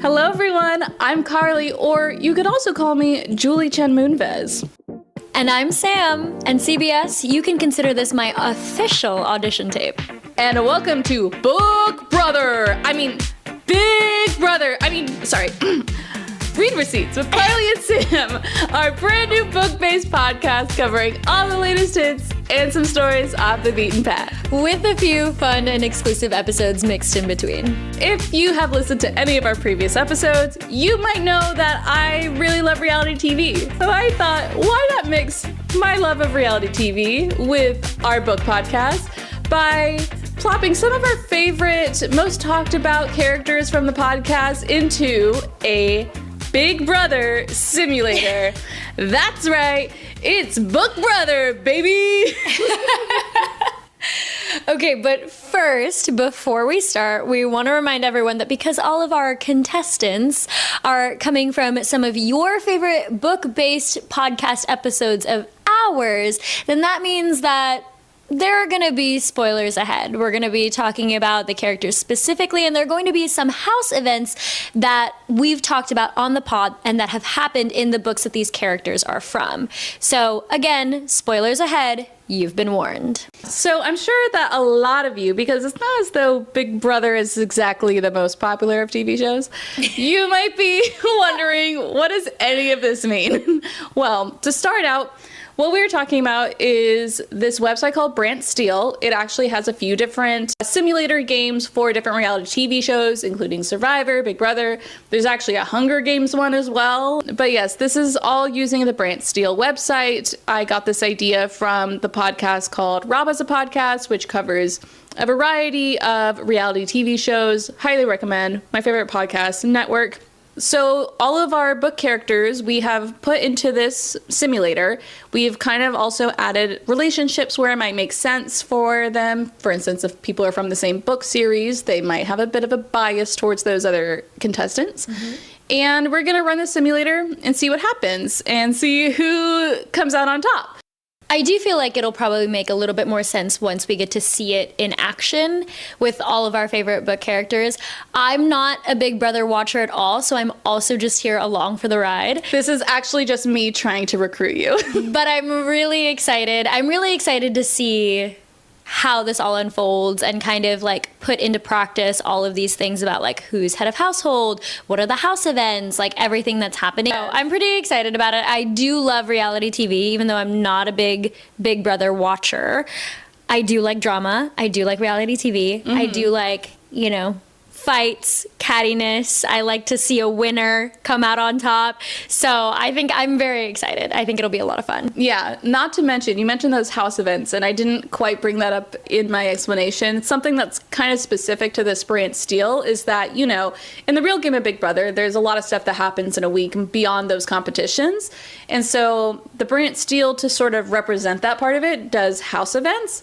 Hello everyone, I'm Carly, or you could also call me Julie Chen Moonves. And I'm Sam, and CBS, you can consider this my official audition tape. And welcome to Big Brother, Read Receipts with Carly and Sam, our brand new book-based podcast covering all the latest hits and some stories off the beaten path. With a few fun and exclusive episodes mixed in between. If you have listened to any of our previous episodes, you might know that I really love reality TV. So I thought, why not mix my love of reality TV with our book podcast by plopping some of our favorite, most talked about characters from the podcast into a Big Brother simulator. That's right, it's Book Brother, baby! Okay, but first, before we start, we want to remind everyone that because all of our contestants are coming from some of your favorite book-based podcast episodes of ours, then that means that there are going to be spoilers ahead. We're going to be talking about the characters specifically, and there are going to be some house events that we've talked about on the pod and that have happened in the books that these characters are from. So again, spoilers ahead. You've been warned. So I'm sure that a lot of you, because it's not as though Big Brother is exactly the most popular of TV shows, you might be wondering, what does any of this mean? Well, to start out, what we're talking about is this website called BrantSteele. It actually has a few different simulator games for different reality TV shows, including Survivor, Big Brother. There's actually a Hunger Games one as well. But yes, this is all using the BrantSteele website. I got this idea from the podcast called Rob Has a Podcast, which covers a variety of reality TV shows. Highly recommend. My favorite podcast network. So all of our book characters we have put into this simulator. We've kind of also added relationships where it might make sense for them. For instance, if people are from the same book series, they might have a bit of a bias towards those other contestants. Mm-hmm. And we're going to run the simulator and see what happens and see who comes out on top. I do feel like it'll probably make a little bit more sense once we get to see it in action with all of our favorite book characters. I'm not a Big Brother watcher at all, so I'm also just here along for the ride. This is actually just me trying to recruit you. But I'm really excited. I'm really excited to see how this all unfolds and kind of like put into practice all of these things about like who's head of household, what are the house events, like everything that's happening. So I'm pretty excited about it. I do love reality TV, even though I'm not a big Big Brother watcher. I do like drama. I do like reality TV. Mm-hmm. I do like, fights, cattiness. I like to see a winner come out on top. So I think I'm very excited. I think it'll be a lot of fun. Yeah, not to mention, you mentioned those house events, and I didn't quite bring that up in my explanation. Something that's kind of specific to this BrantSteele is that, in the real game of Big Brother, there's a lot of stuff that happens in a week beyond those competitions. And so the BrantSteele, to sort of represent that part of it, does house events.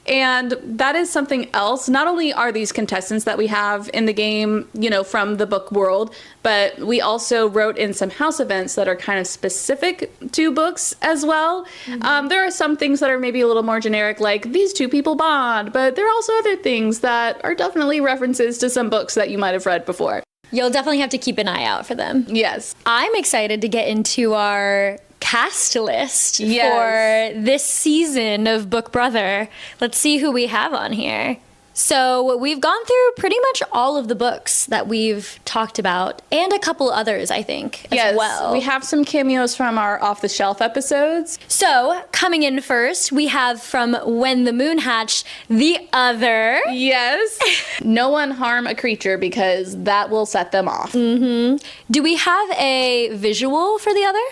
And that is something else. Not only are these contestants that we have in the game, from the book world, but we also wrote in some house events that are kind of specific to books as well. Mm-hmm. There are some things that are maybe a little more generic, like these two people bond, but there are also other things that are definitely references to some books that you might have read before. You'll definitely have to keep an eye out for them. Yes. I'm excited to get into our cast list for this season of Book Brother. Let's see who we have on here. So we've gone through pretty much all of the books that we've talked about, and a couple others, I think, as well. We have some cameos from our off-the-shelf episodes. So coming in first, we have from When the Moon Hatched, The Other. Yes. No one harm a creature because that will set them off. Mm-hmm. Do we have a visual for The Other?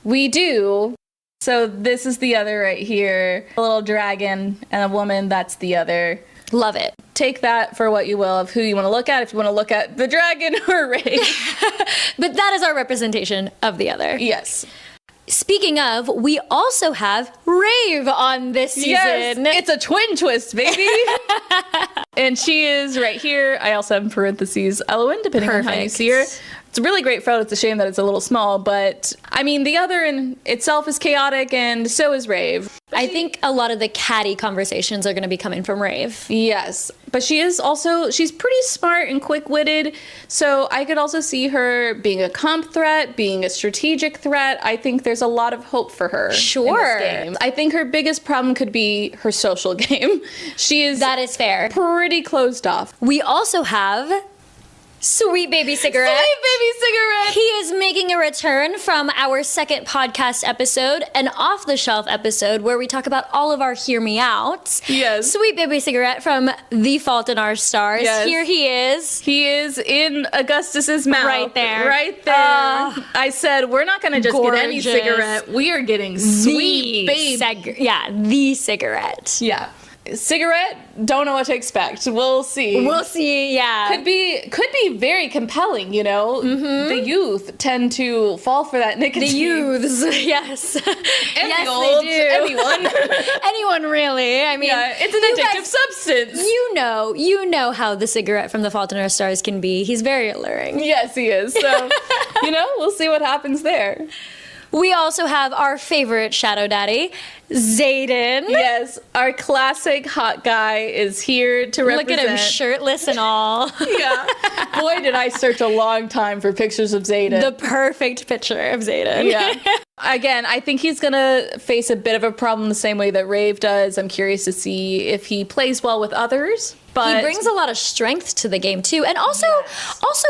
We do. So this is The Other right here. A little dragon and a woman, that's The Other. Love it. Take that for what you will of who you want to look at, if you want to look at the dragon or Rave. But that is our representation of The Other. Yes. Speaking of, we also have Rave on this season. Yes, it's a twin twist, baby. And she is right here. I also have in parentheses Elowen, depending on how you see her. It's a really great photo. It's a shame that it's a little small, but I mean, The Other in itself is chaotic, and so is Rave. I think a lot of the catty conversations are going to be coming from Rave. Yes, but she's pretty smart and quick-witted, so I could also see her being a comp threat, being a strategic threat. I think there's a lot of hope for her Sure. in this game. I think her biggest problem could be her social game. That is fair. Pretty closed off. We also have Sweet Baby Cigarette. Sweet Baby Cigarette! He is making a return from our second podcast episode, an off-the-shelf episode where we talk about all of our Hear Me Outs. Yes. Sweet Baby Cigarette from The Fault in Our Stars. Yes. Here he is. He is in Augustus's mouth. Right there. Right there. I said, we're not going to just get any Gorgeous. cigarette. We are getting Sweet Baby. The cigarette. Yeah. Cigarette, don't know what to expect. We'll see. We'll see, yeah. Could be very compelling, you know? The youth tend to fall for that nicotine. The youths, yes. And yes, the olds, they do. anyone. Anyone really. I mean, Yeah, it's an addictive substance. You know how the cigarette from The Fault in Our Stars can be. He's very alluring. Yes, he is. So, we'll see what happens there. We also have our favorite shadow daddy, Zayden. Yes, our classic hot guy is here to represent. Look at him, shirtless and all. Yeah. Boy, did I search a long time for pictures of Zayden. The perfect picture of Zayden. Yeah. Again, I think he's going to face a bit of a problem the same way that Rave does. I'm curious to see if he plays well with others. But He brings a lot of strength to the game too, and also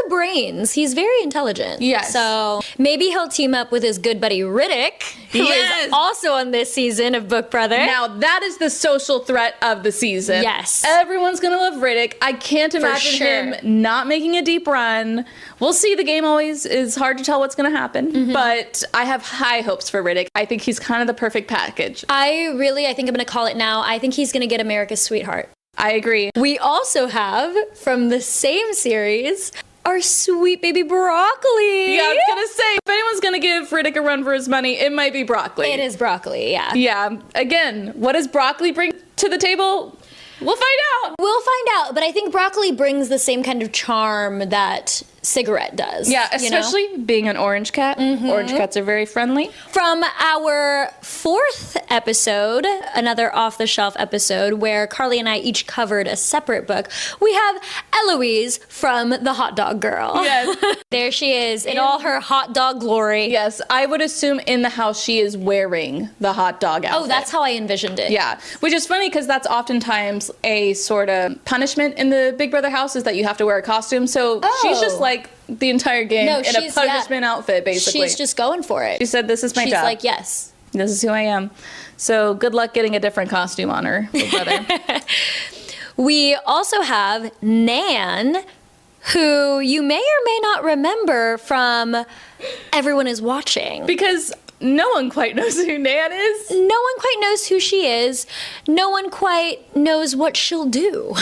brains. He's very intelligent. Yes. So maybe he'll team up with his good buddy Riddick, who Yes. is also on this season of Book Brother. Now, that is the social threat of the season. Yes. Everyone's going to love Riddick. I can't imagine sure. him not making a deep run. We'll see. The game always is hard to tell what's going to happen. But I have high hopes for Riddick. I think he's kind of the perfect package. I think I'm going to call it now. I think he's going to get America's Sweetheart. I agree. We also have, from the same series, our sweet baby Broccoli. Yeah, I was going to say, if anyone's going to give Riddick a run for his money, it might be Broccoli. It is Broccoli, yeah. Yeah. Again, what does Broccoli bring to the table? We'll find out. We'll find out, but I think Broccoli brings the same kind of charm that Cigarette does. Yeah, you know? especially being an orange cat. Orange cats are very friendly. From our fourth episode, another off-the-shelf episode where Carly and I each covered a separate book, we have Eloise from The Hot Dog Girl. Yes. There she is in all her hot dog glory. Yes, I would assume in the house she is wearing the hot dog outfit. Oh, that's how I envisioned it. Yeah, which is funny because that's oftentimes a sort of punishment in the Big Brother house is that you have to wear a costume. So she's just like the entire game in a punishment outfit, basically. She's just going for it. She said, "This is my She's job. like, yes. This is who I am." So good luck getting a different costume on her, Big Brother. We also have Nan, who you may or may not remember from Everyone is Watching. Because no one quite knows who Nan is. No one quite knows who she is. No one quite knows what she'll do.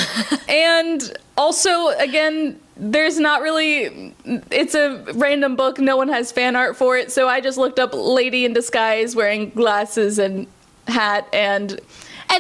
And also, again, there's not really, it's a random book. No one has fan art for it. So I just looked up Lady in Disguise wearing glasses and hat and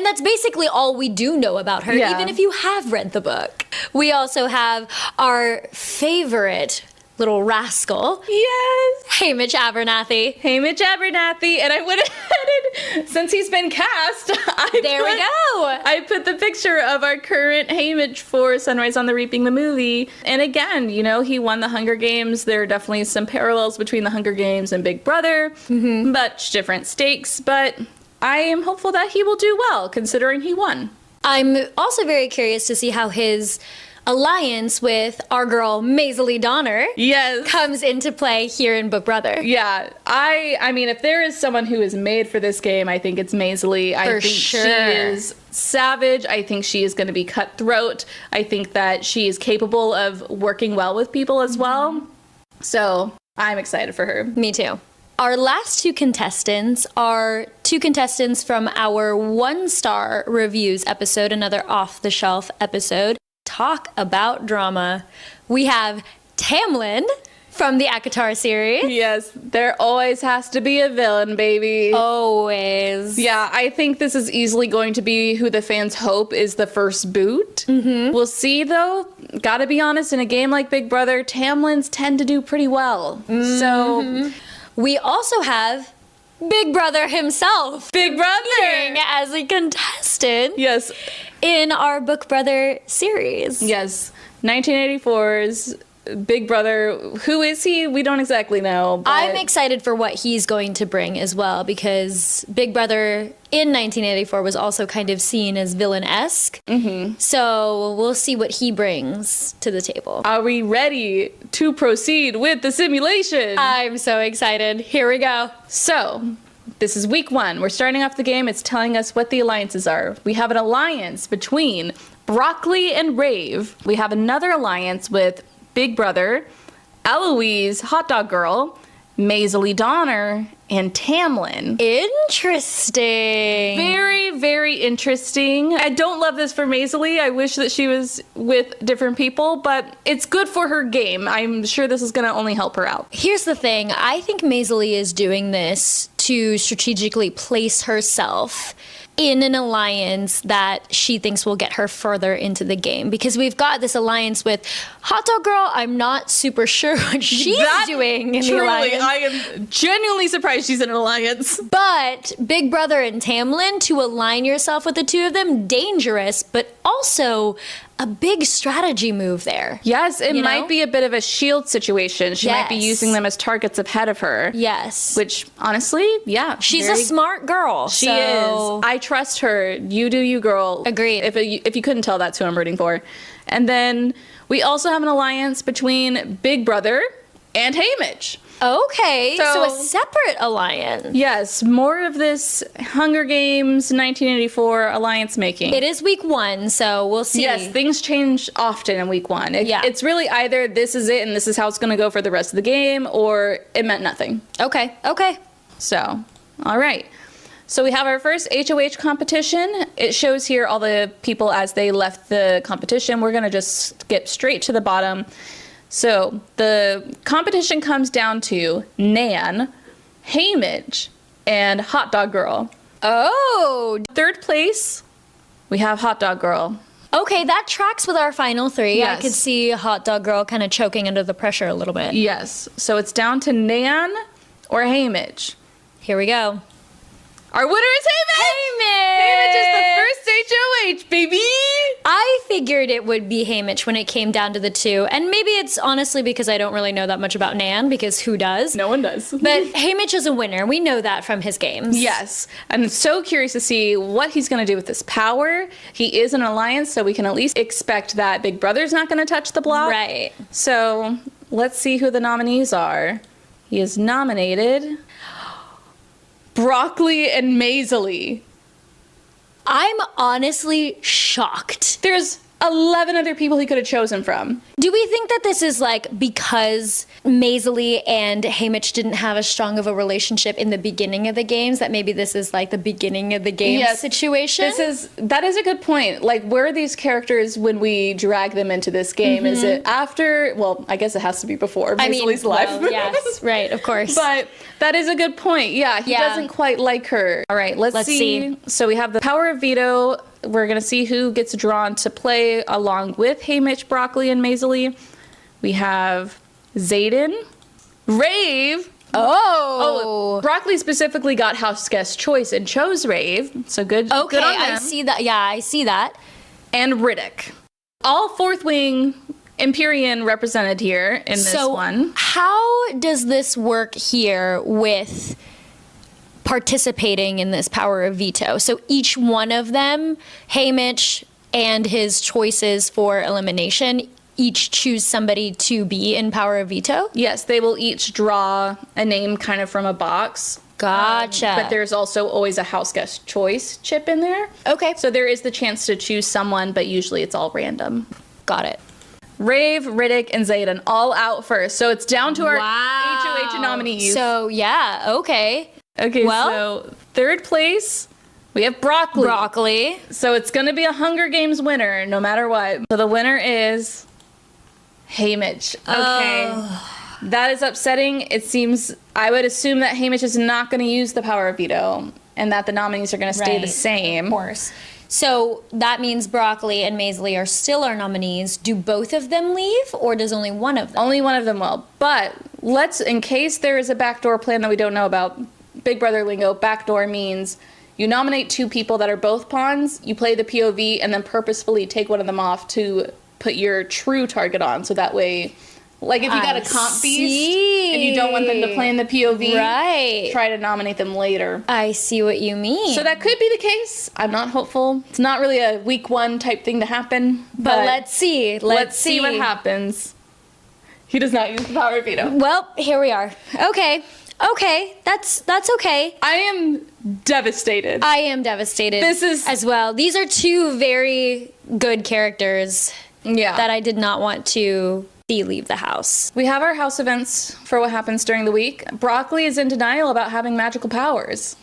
that's basically all we do know about her, Yeah. even if you have read the book. We also have our favorite little rascal, yes, Hamish Abernathy. Hamish Abernathy. And I went ahead, since he's been cast, There we go. I put the picture of our current Hamish for Sunrise on the Reaping the movie. And again, he won the Hunger Games. There are definitely some parallels between the Hunger Games and Big Brother. Much different stakes, but I am hopeful that he will do well, considering he won. I'm also very curious to see how his alliance with our girl Maisie Donner comes into play here in Book Brother. Yeah, I mean, if there is someone who is made for this game, I think it's Maisie. I think she is savage. I think she is going to be cutthroat. I think that she is capable of working well with people as well. So I'm excited for her. Me too. Our last two contestants are two contestants from our 1-star reviews episode, another off-the-shelf episode. Talk about drama. We have Tamlin from the ACOTAR series. Yes, there always has to be a villain, baby. Always. Yeah, I think this is easily going to be who the fans hope is the first boot. We'll see, though. Gotta be honest, in a game like Big Brother, Tamlins tend to do pretty well. So we also have Big Brother himself. Big Brother! As a contestant. Yes. In our Book Brother series. Yes. 1984's Big Brother. Who is he? We don't exactly know. But I'm excited for what he's going to bring as well, because Big Brother in 1984 was also kind of seen as villain-esque. Mm-hmm. So we'll see what he brings to the table. Are we ready to proceed with the simulation? I'm so excited. Here we go. So, this is week 1. We're starting off the game. It's telling us what the alliances are. We have an alliance between Broccoli and Rave. We have another alliance with Big Brother, Eloise, Hot Dog Girl, Maisie Donner, and Tamlin. Interesting. Very, very interesting. I don't love this for Maisie. I wish that she was with different people, but it's good for her game. I'm sure this is going to only help her out. Here's the thing. I think Maisie is doing this to strategically place herself in an alliance that she thinks will get her further into the game, because we've got this alliance with Hot Dog Girl. I'm not super sure what she's doing in the alliance. I am genuinely surprised she's in an alliance. But Big Brother and Tamlin, to align yourself with the two of them, dangerous, but also a big strategy move there. Yes, it You might know? be a bit of a shield situation. She might be Yes. using them as targets ahead of her. Yes. Which, honestly, yeah. She's very- a smart girl. She so- is. I trust her. You do you, girl. Agreed. If you couldn't tell, that's who I'm rooting for. And then we also have an alliance between Big Brother and Haymitch. Okay, so a So- separate alliance. Yes, more of this Hunger Games 1984 alliance making. It is week 1, so we'll see. Yes, things change often in week 1. Yeah. It's really either this is it and this is how it's going to go for the rest of the game, or it meant nothing. Okay. So, all right. So we have our first HOH competition. It shows here all the people as they left the competition. We're going to just skip straight to the bottom. So the competition comes down to Nan, Haymitch, and Hot Dog Girl. Oh, Third place, we have Hot Dog Girl. okay, that tracks with our final 3. Yes. I could see Hot Dog Girl kind of choking under the pressure a little bit. Yes. So it's down to Nan or Haymitch. Here we go. Our winner is Haymitch! Haymitch is the first HOH, baby! I figured it would be Haymitch when it came down to the 2, and maybe it's honestly because I don't really know that much about Nan, because who does? No one does. But Haymitch is a winner. We know that from his games. Yes. I'm so curious to see what he's going to do with this power. He is an alliance, so we can at least expect that Big Brother's not going to touch the block. Right. So let's see who the nominees are. He is nominated Broccoli and Maisie. I'm honestly shocked. There's 11 other people he could have chosen from. Do we think that this is like because Maisie and Haymitch didn't have as strong of a relationship in the beginning of the games, that maybe this is like the beginning of the game situation? That is a good point. Like, where are these characters when we drag them into this game? Is it after? Well, I guess it has to be before Maisie's life. well, yes, right, of course. But that is a good point. Yeah, he Yeah. doesn't quite like her. All right, let's see. So we have the power of veto. We're going to see who gets drawn to play along with Haymitch, Broccoli, and Maisie. We have Zayden, Rave. Oh, Broccoli specifically got house guest choice and chose Rave. So good. okay, good on I them. see that. Yeah, I see that. And Riddick. All fourth wing Empyrean represented here in this So one. how does this work here with participating in this power of veto? So each one of them, Haymitch and his choices for elimination, each choose somebody to be in power of veto? Yes, they will each draw a name kind of from a box. Gotcha. But there's also always a house guest choice chip in there. Okay. So there is the chance to choose someone, but usually it's all random. Got it. Rave, Riddick, and Zayden all out first. So it's down to our Wow. HOH nominees. So, yeah, okay. Okay, well- so third place, we have Broccoli. Broccoli. So it's going to be a Hunger Games winner, no matter what. So the winner is Haymitch. Okay. That is upsetting. It seems, I would assume that Haymitch is not going to use the power of veto and that the nominees are going to stay the Right. same. Of course. So that means Broccoli and Maisie are still our nominees. Do both of them leave, or does only one of them? Only one of them will. But let's, in case there is a backdoor plan that we don't know about, Big Brother lingo, backdoor means you nominate 2 people that are both pawns, you play the POV, and then purposefully take one of them off to put your true target on. So that way, like if you got a comp beast and you don't want them to play in the POV, right, try to nominate them later. I see what you mean. So that could be the case. I'm not hopeful. It's not really a week 1 type thing to happen. But let's see. Let's see what happens. He does not use the power veto. Well, here we are. Okay, that's okay. I am devastated. I am devastated. This is as well. These are 2 very good characters. Yeah. That I did not want to see leave the house. We have our house events for what happens during the week. Broccoli is in denial about having magical powers.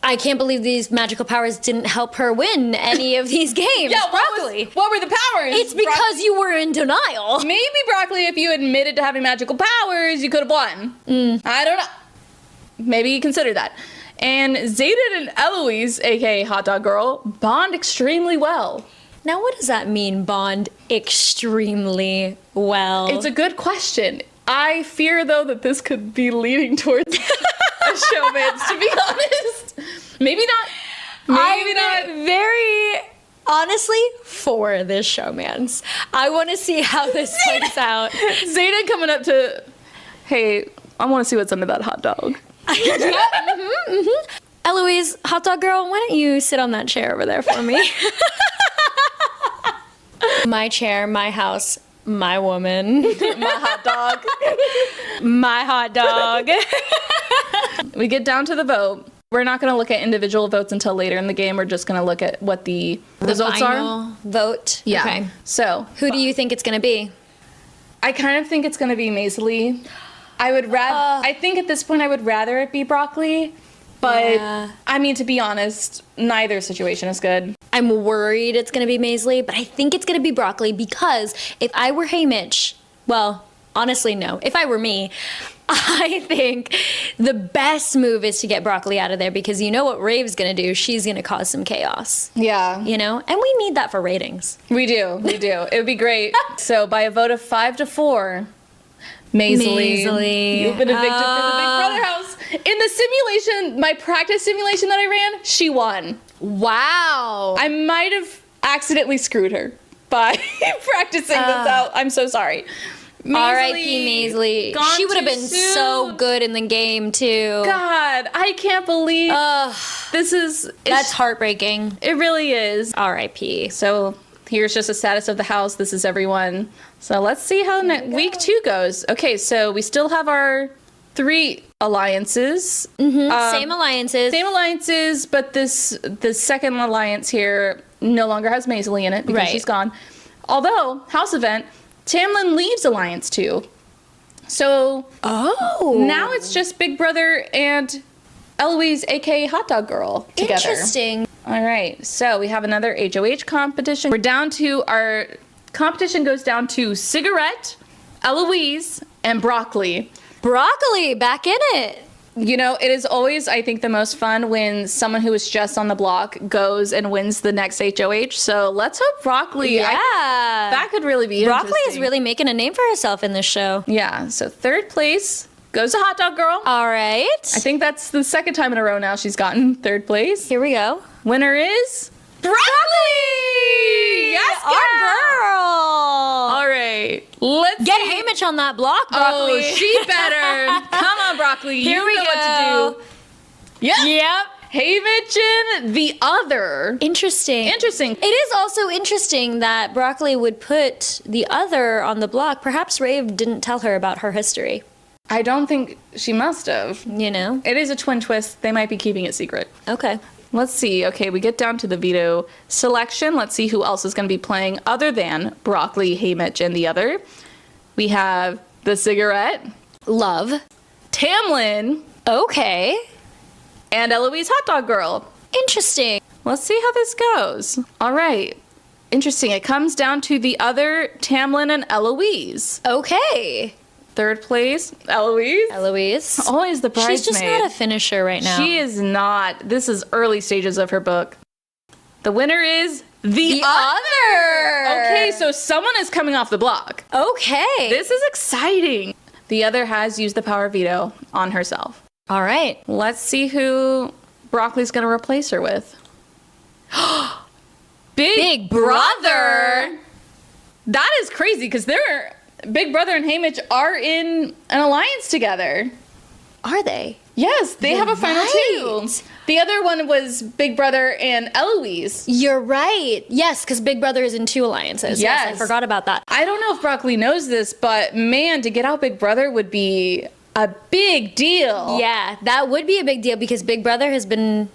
I can't believe these magical powers didn't help her win any of these games. Yeah, Broccoli. What were the powers? It's because you were in denial. Maybe, Broccoli, if you admitted to having magical powers, you could have won. I don't know. Maybe you consider that. And Zayden and Eloise, aka Hot Dog Girl, bond extremely well. Now, what does that mean, bond extremely well? It's a good question. I fear, though, that this could be leading towards a showmance, to be honest. Maybe not. Maybe not. Very honestly for this showmance. I want to see how this plays out. Zayden coming up to, hey, I want to see what's under that hot dog. Eloise, Hot Dog Girl, why don't you sit on that chair over there for me? My chair, my house, my woman. My hot dog. My hot dog. We get down to the vote. We're not going to look at individual votes until later in the game. We're just going to look at what the results are. Vote. Yeah. Okay. So, who do you think it's going to be? I kind of think it's going to be Maisie. I would rather. I think at this point I would rather it be Broccoli. But, I mean, to be honest, neither situation is good. I'm worried it's going to be Maisie, but I think it's going to be Broccoli because if I were Hey Mitch, well, honestly, no. If I were me, I think the best move is to get Broccoli out of there because you know what Rave's going to do? She's going to cause some chaos. Yeah. You know? And we need that for ratings. We do. It would be great. So, by a vote of 5-4... Maisie, you've been evicted from the Big Brother house. In the simulation, my practice simulation that I ran, she won. Wow. I might have accidentally screwed her by practicing this out. I'm so sorry. R.I.P. Maisie. She would have been so good in the game, too. God, I can't believe this is... That's heartbreaking. It really is. R.I.P. So... here's just a status of the house. This is everyone. So let's see how week 2 goes. Okay, so we still have our 3 alliances. Same alliances. Same alliances, but the second alliance here no longer has Maisie in it because she's gone. Although, house event, Tamlin leaves Alliance 2. So now it's just Big Brother and Eloise, aka Hot Dog Girl, together. Interesting. All right, so we have another HOH competition. We're down to our competition goes down to Cigarette, Eloise, and Broccoli. Broccoli, back in it. You know, it is always, I think, the most fun when someone who is just on the block goes and wins the next HOH. So let's hope Broccoli. Yeah. That could really be Broccoli interesting. is really making a name for herself in this show. Yeah, so 3rd place goes to Hot Dog Girl. All right. I think that's the 2nd time in a row now she's gotten 3rd place. Here we go. Winner is Broccoli! Yes, our girl! All right. Let's get Hamish on that block, Broccoli. Oh, she better. Come on, Broccoli. Here you we know go. what to do. Yep. Yep. Hamish and the other. Interesting. Interesting. It is also interesting that Broccoli would put the other on the block. Perhaps Rave didn't tell her about her history. I don't think she must have. You know? It is a twin twist. They might be keeping it secret. Okay. Let's see. Okay, we get down to the veto selection. Let's see who else is going to be playing other than Broccoli, Haymitch, and the other. We have the Cigarette, Love, Tamlin, okay, and Eloise Hot Dog Girl. Interesting. Let's see how this goes. All right. Interesting. It comes down to the other Tamlin and Eloise. Okay. 3rd place, Eloise. Eloise. Always the bridesmaid. She's just not a finisher right now. She is not. This is early stages of her book. The winner is the other. Okay, so someone is coming off the block. Okay. This is exciting. The other has used the power veto on herself. All right. Let's see who Broccoli's going to replace her with. Big Brother! That is crazy because Big Brother and Haymitch are in an alliance together. Are they? Yes, they have a final right. 2. The other one was Big Brother and Eloise. You're right. Yes, because Big Brother is in 2 alliances. Yes, I forgot about that. I don't know if Broccoli knows this, but man, to get out Big Brother would be a big deal. Yeah, that would be a big deal because Big Brother has been,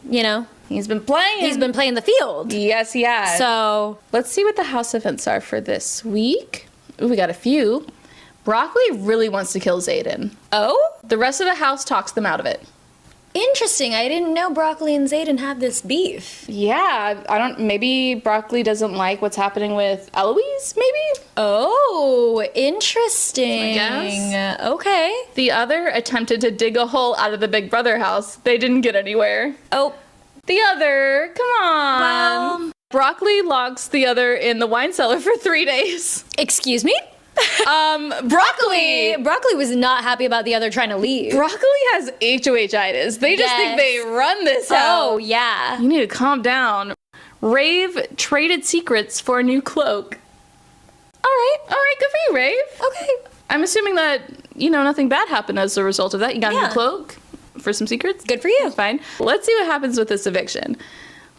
He's been playing. he's been playing the field. Yes, he has. So let's see what the house events are for this week. Ooh, we got a few. Broccoli really wants to kill Zayden. Oh? The rest of the house talks them out of it. Interesting. I didn't know Broccoli and Zayden have this beef. Yeah, maybe Broccoli doesn't like what's happening with Eloise, maybe? Oh, interesting. I guess. Okay. The other attempted to dig a hole out of the Big Brother house. They didn't get anywhere. Oh. The other, come on. Well. Broccoli locks the other in the wine cellar for 3 days. Excuse me? Broccoli was not happy about the other trying to leave. Broccoli has HOH-itis. They just think they run this house. Oh, yeah. You need to calm down. Rave traded secrets for a new cloak. All right, good for you, Rave. Okay. I'm assuming that, nothing bad happened as a result of that. You got a Yeah. new cloak for some secrets? Good for you. That's fine. Let's see what happens with this eviction.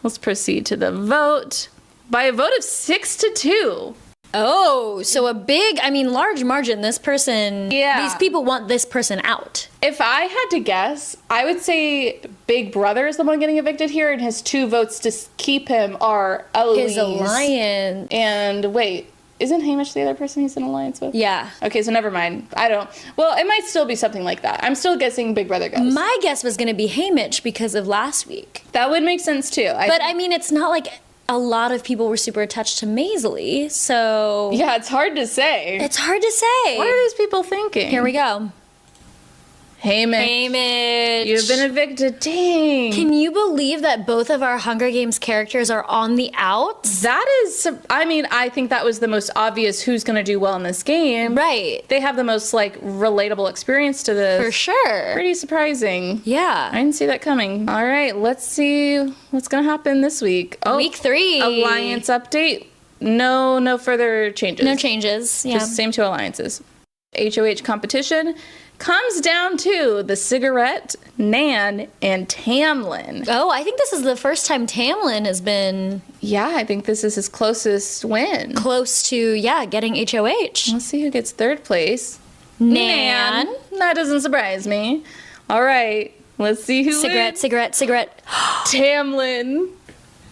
Let's proceed to the vote. By a vote of 6-2. Oh, so large margin. This person, these people want this person out. If I had to guess, I would say Big Brother is the one getting evicted here, and his 2 votes to keep him are Eloise. His alliance. And wait, isn't Hamish the other person he's in alliance with? Yeah. Okay, so never mind. Well, it might still be something like that. I'm still guessing Big Brother goes. My guess was going to be Haymitch because of last week. That would make sense too. It's not like a lot of people were super attached to Maisley, so... Yeah, it's hard to say. It's hard to say. What are these people thinking? Here we go. Haymitch. You've been evicted. Dang. Can you believe that both of our Hunger Games characters are on the outs? That is... I think that was the most obvious who's going to do well in this game. Right. They have the most, relatable experience to this. For sure. Pretty surprising. Yeah. I didn't see that coming. All right, let's see what's going to happen this week. Oh, Week 3. Alliance update. No further changes. No changes. Yeah. Just same 2 alliances. HOH competition comes down to the Cigarette, Nan, and Tamlin. Oh, I think this is the first time Tamlin has been... Yeah, I think this is his closest win. Close to, getting HOH. Let's see who gets 3rd place. Nan. That doesn't surprise me. All right, let's see who wins. Cigarette. Tamlin.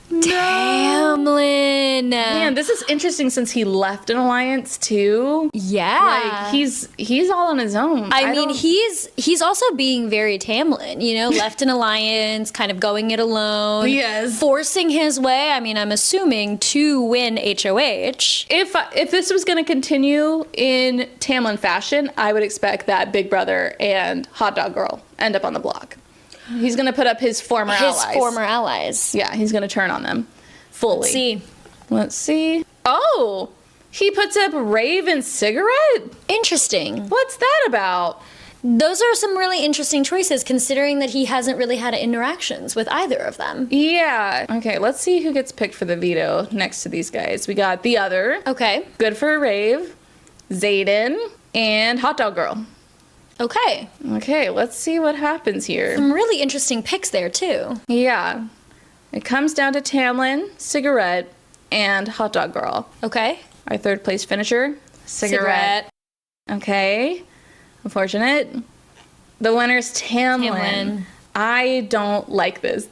Tamlin. Man, this is interesting since he left an alliance too. Yeah. He's all on his own. He's also being very Tamlin, left an alliance, kind of going it alone. Yes. Forcing his way, I'm assuming, to win HOH. If this was going to continue in Tamlin fashion, I would expect that Big Brother and Hot Dog Girl end up on the block. He's going to put up his former allies. Yeah, he's going to turn on them fully. Let's see. Oh, he puts up Rave and Cigarette? Interesting. What's that about? Those are some really interesting choices considering that he hasn't really had interactions with either of them. Yeah. Okay, let's see who gets picked for the veto next to these guys. We got The Other. Okay. Good for Rave, Zayden, and Hot Dog Girl. Okay, let's see what happens here. Some really interesting picks there, too. Yeah. It comes down to Tamlin, Cigarette, and Hot Dog Girl. Okay. Our 3rd place finisher, Cigarette. Okay. Unfortunate. The winner's Tamlin. I don't like this.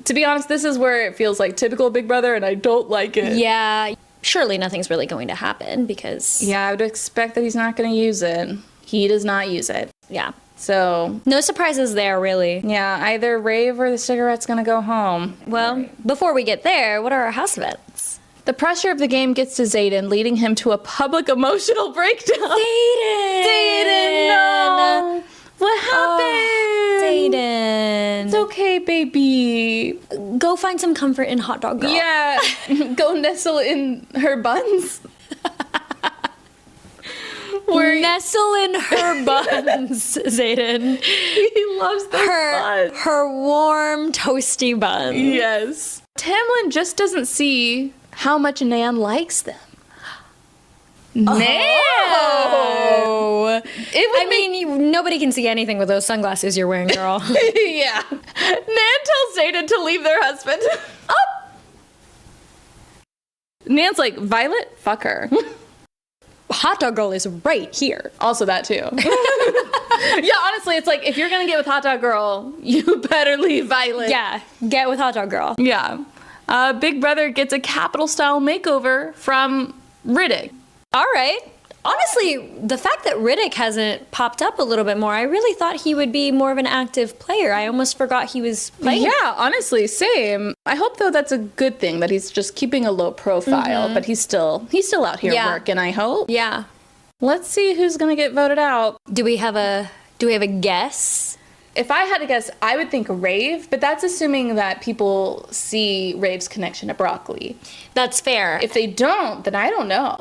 To be honest, this is where it feels like typical Big Brother, and I don't like it. Yeah. Surely nothing's really going to happen because... Yeah, I would expect that he's not going to use it. He does not use it. Yeah. So... No surprises there, really. Yeah, either Rave or the Cigarette's gonna go home. Well, before we get there, what are our house events? The pressure of the game gets to Zayden, leading him to a public emotional breakdown. Zayden, no! What happened? Zayden. It's okay, baby. Go find some comfort in Hot Dog Girl. Yeah, go nestle in her buns. Nestle in her buns, Zayden. He loves those buns. Her warm, toasty buns. Yes. Tamlin just doesn't see how much Nan likes them. Nan! Nobody can see anything with those sunglasses you're wearing, girl. Yeah. Nan tells Zayden to leave their husband. Oh! Nan's like, Violet, fuck her. Hot dog girl is right here. Also that too. Yeah, honestly, it's like, if you're gonna get with hot dog girl, you better leave Violet. Yeah, get with hot dog girl. Yeah. Big Brother gets a Capitol style makeover from Riddick. All right. Honestly, the fact that Riddick hasn't popped up a little bit more, I really thought he would be more of an active player. I almost forgot he was playing. Yeah, honestly, same. I hope though that's a good thing that he's just keeping a low profile, but he's still out here working, I hope. Yeah. Let's see who's gonna get voted out. Do we have a guess? If I had to guess, I would think Rave, but that's assuming that people see Rave's connection to broccoli. That's fair. If they don't, then I don't know.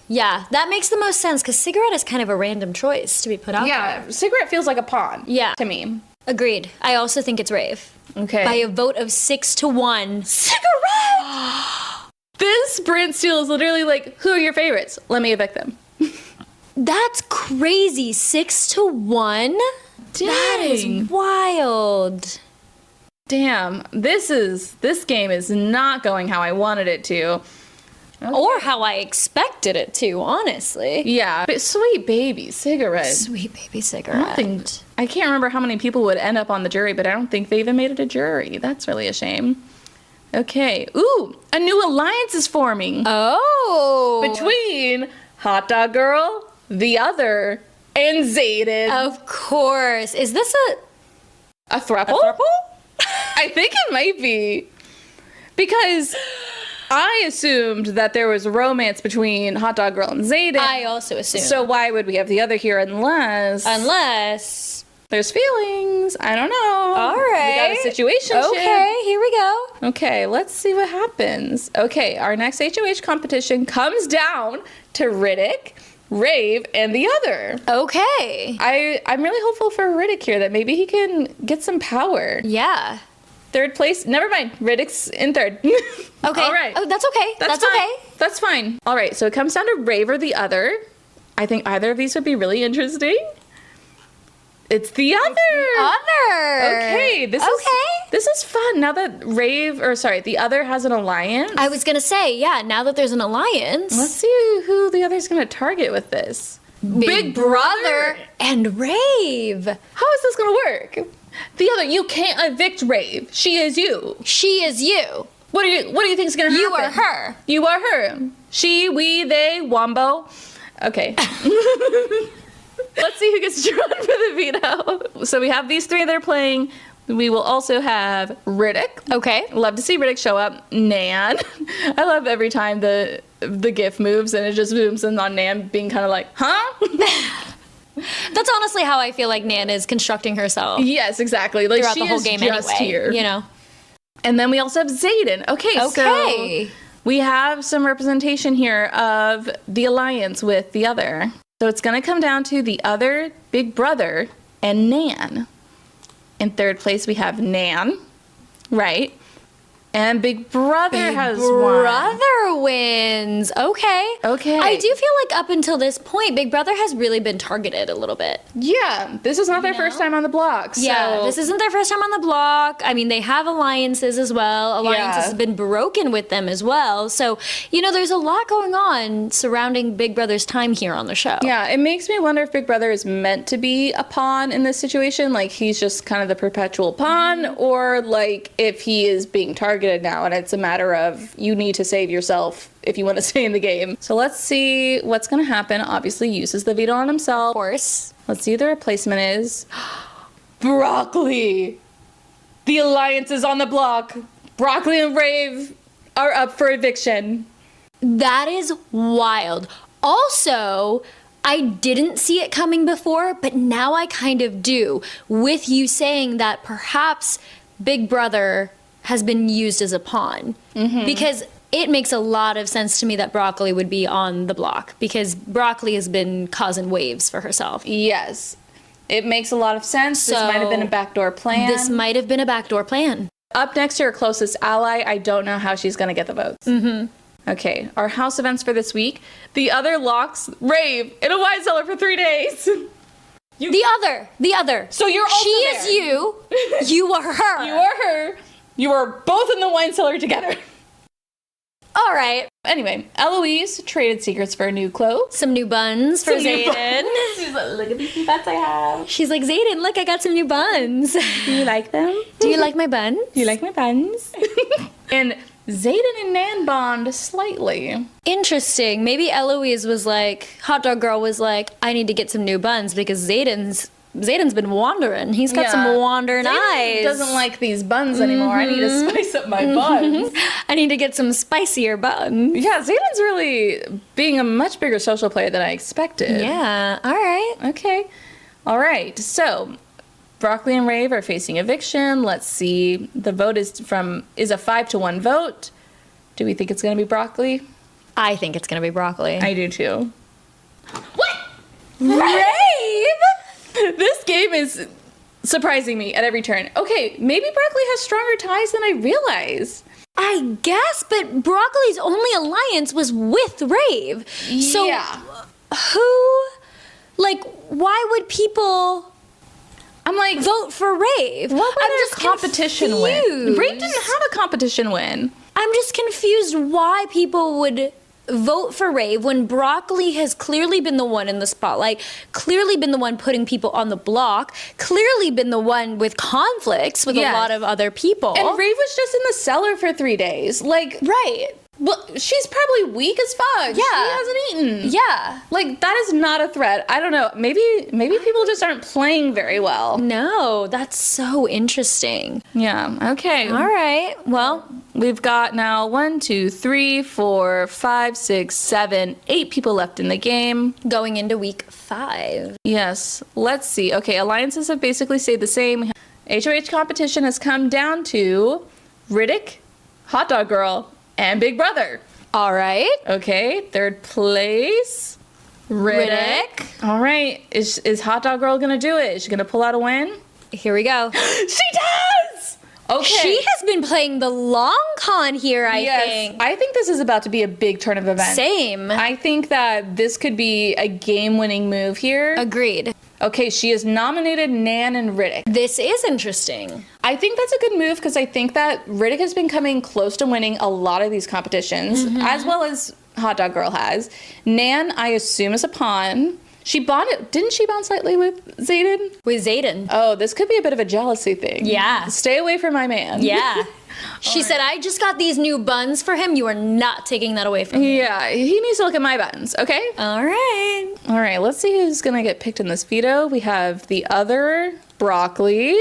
Yeah, that makes the most sense because Cigarette is kind of a random choice to be put out there. Yeah, Cigarette feels like a pawn. Yeah. To me. Agreed. I also think it's Rave. Okay. By a vote of 6-1. Cigarette! This BrantSteele is literally like, who are your favorites? Let me evict them. That's crazy. 6-1? Dang. That is wild. Damn, this game is not going how I wanted it to. Okay. Or how I expected it to, honestly. Yeah, but sweet baby Cigarette. Sweet baby Cigarette. I can't remember how many people would end up on the jury, but I don't think they even made it a jury. That's really a shame. Okay. Ooh, a new alliance is forming. Oh. Between Hot Dog Girl, the other, and Zayden. Of course. Is this a throuple? I think it might be. Because I assumed that there was romance between Hot Dog Girl and Zayden. I also assumed. So why would we have the other here unless there's feelings? I don't know. All right. We got a situation. Okay, here we go. Okay, let's see what happens. Okay, our next HOH competition comes down to Riddick, Rave, and the other. Okay. I'm really hopeful for Riddick here that maybe he can get some power. Yeah. Third place. Never mind. Riddick's in third. Okay. All right. Oh, that's okay. That's fine. okay. That's fine. All right. So it comes down to Rave or the other. I think either of these would be really interesting. It's the other. Okay. This is fun. Now that the other has an alliance. I was gonna say, yeah. Now that there's an alliance, let's see who the other's gonna target with this. Big Brother and Rave. How is this gonna work? The other, you can't evict Rave. She is you. She is you. What do you think is gonna happen? You are her. You are her. She, we, they, Wombo. Okay. Let's see who gets drawn for the veto. So we have these three that are playing. We will also have Riddick. Okay. Love to see Riddick show up. Nan. I love every time the GIF moves and it just zooms in on Nan being kind of like, huh? That's honestly how I feel like Nan is constructing herself. Yes, exactly. Like throughout she the whole is game just anyway, here. you know. And then we also have Zayden. Okay, so we have some representation here of the alliance with the other. So it's going to come down to the other, Big Brother, and Nan. In third place, we have Nan, right? And Big Brother has won. Big Brother wins. Okay. I do feel like up until this point, Big Brother has really been targeted a little bit. Yeah, this is not their first time on the block. So. Yeah, this isn't their first time on the block. I mean, they have alliances as well. Alliances have been broken with them as well. So, there's a lot going on surrounding Big Brother's time here on the show. Yeah, it makes me wonder if Big Brother is meant to be a pawn in this situation. Like, he's just kind of the perpetual pawn, or like if he is being targeted now and it's a matter of you need to save yourself if you want to stay in the game. So let's see what's going to happen. Obviously uses the veto on himself. Of course. Let's see who the replacement is. Broccoli! The alliance is on the block. Broccoli and Rave are up for eviction. That is wild. Also, I didn't see it coming before, but now I kind of do. With you saying that perhaps Big Brother has been used as a pawn. Mm-hmm. Because it makes a lot of sense to me that Broccoli would be on the block because Broccoli has been causing waves for herself. Yes. It makes a lot of sense. This So, might have been a backdoor plan. This might have been a backdoor plan. Up next to her closest ally, I don't know how she's going to get the votes. Okay, our house events for this week. The other locks rave in a wine cellar for 3 days. The other. So you're also She there. is you. You are her. You are her. You are both in the wine cellar together. All right. Anyway, Eloise traded secrets for new clothes. Some new buns for Some new Zayden. buns. She's like, look at these new buns I have. She's like, Zayden, look, I got some new buns. Do you like them? Do you like my buns? Do you like my buns? And Zayden and Nan bond slightly. Interesting. Maybe Eloise was like, Hot Dog Girl was like, I need to get some new buns because Zayden's been wandering. He's got some wandering Zayden eyes. doesn't like these buns anymore. I need to spice up my buns. I need to get some spicier buns. Yeah, Zayden's really being a much bigger social player than I expected. Yeah. All right. Okay. All right. So, Broccoli and Rave are facing eviction. Let's see. The vote is a 5-1 vote. Do we think it's going to be Broccoli? I think it's gonna be Broccoli. I do too. What? Rave? This game is surprising me at every turn. Okay, maybe Broccoli has stronger ties than I realized. I guess, but Broccoli's only alliance was with Rave. So Yeah. why would people I'm like, vote for Rave? what would I'm their just competition win? confused. Rave didn't have a competition win. I'm just confused why people would vote for Rave when Broccoli has clearly been the one in the spotlight, clearly been the one putting people on the block, clearly been the one with conflicts with Yes. a lot of other people. And Rave was just in the cellar for 3 days. Like, right. well, she's probably weak as fuck. Yeah. She hasn't eaten. Yeah. Like, that is not a threat. I don't know. Maybe people just aren't playing very well. No, that's so interesting. Yeah. Okay. All right. Well, We've got now 1, 2, 3, 4, 5, 6, 7, 8 people left in the game. going into week 5. Yes. Let's see. Okay, alliances have basically stayed the same. HOH competition has come down to Riddick, Hot Dog Girl, and Big Brother. All right. Okay, third place, Riddick. All right, is Hot Dog Girl gonna do it? Is she gonna pull out a win? Here we go. She does! Okay. She has been playing the long con here, I Yes, think. I think this is about to be a big turn of events. Same. I think that this could be a game-winning move here. Agreed. Okay, she has nominated Nan and Riddick. This is interesting. I think that's a good move because I think that Riddick has been coming close to winning a lot of these competitions, as well as Hot Dog Girl has. Nan, I assume, is a pawn. She bonded, didn't she bond slightly with Zayden? With Zayden. Oh, this could be a bit of a jealousy thing. Yeah. Stay away from my man. Yeah. She said, I just got these new buns for him. You are not taking that away from him. Yeah, he needs to look at my buttons, okay? All right. All right, let's see who's gonna get picked in this veto. We have the other, Broccoli,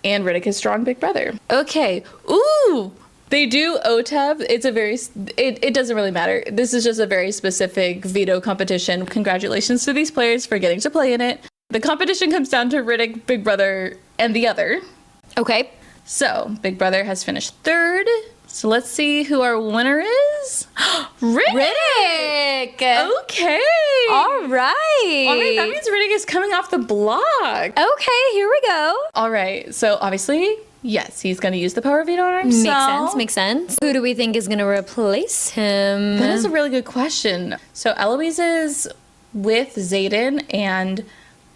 and Riddick is strong big brother. Okay, ooh! They do OTEV. It's a very, it doesn't really matter. This is just a very specific veto competition. Congratulations to these players for getting to play in it. The competition comes down to Riddick, Big Brother, and the other. Okay. So, Big Brother has finished third. So let's see who our winner is. Riddick! Riddick! Okay. All right. All right, that means Riddick is coming off the block. Okay, here we go. All right, so obviously, yes, he's going to use the power veto on himself. Makes sense. Who do we think is going to replace him? That is a really good question. So Eloise is with Zayden and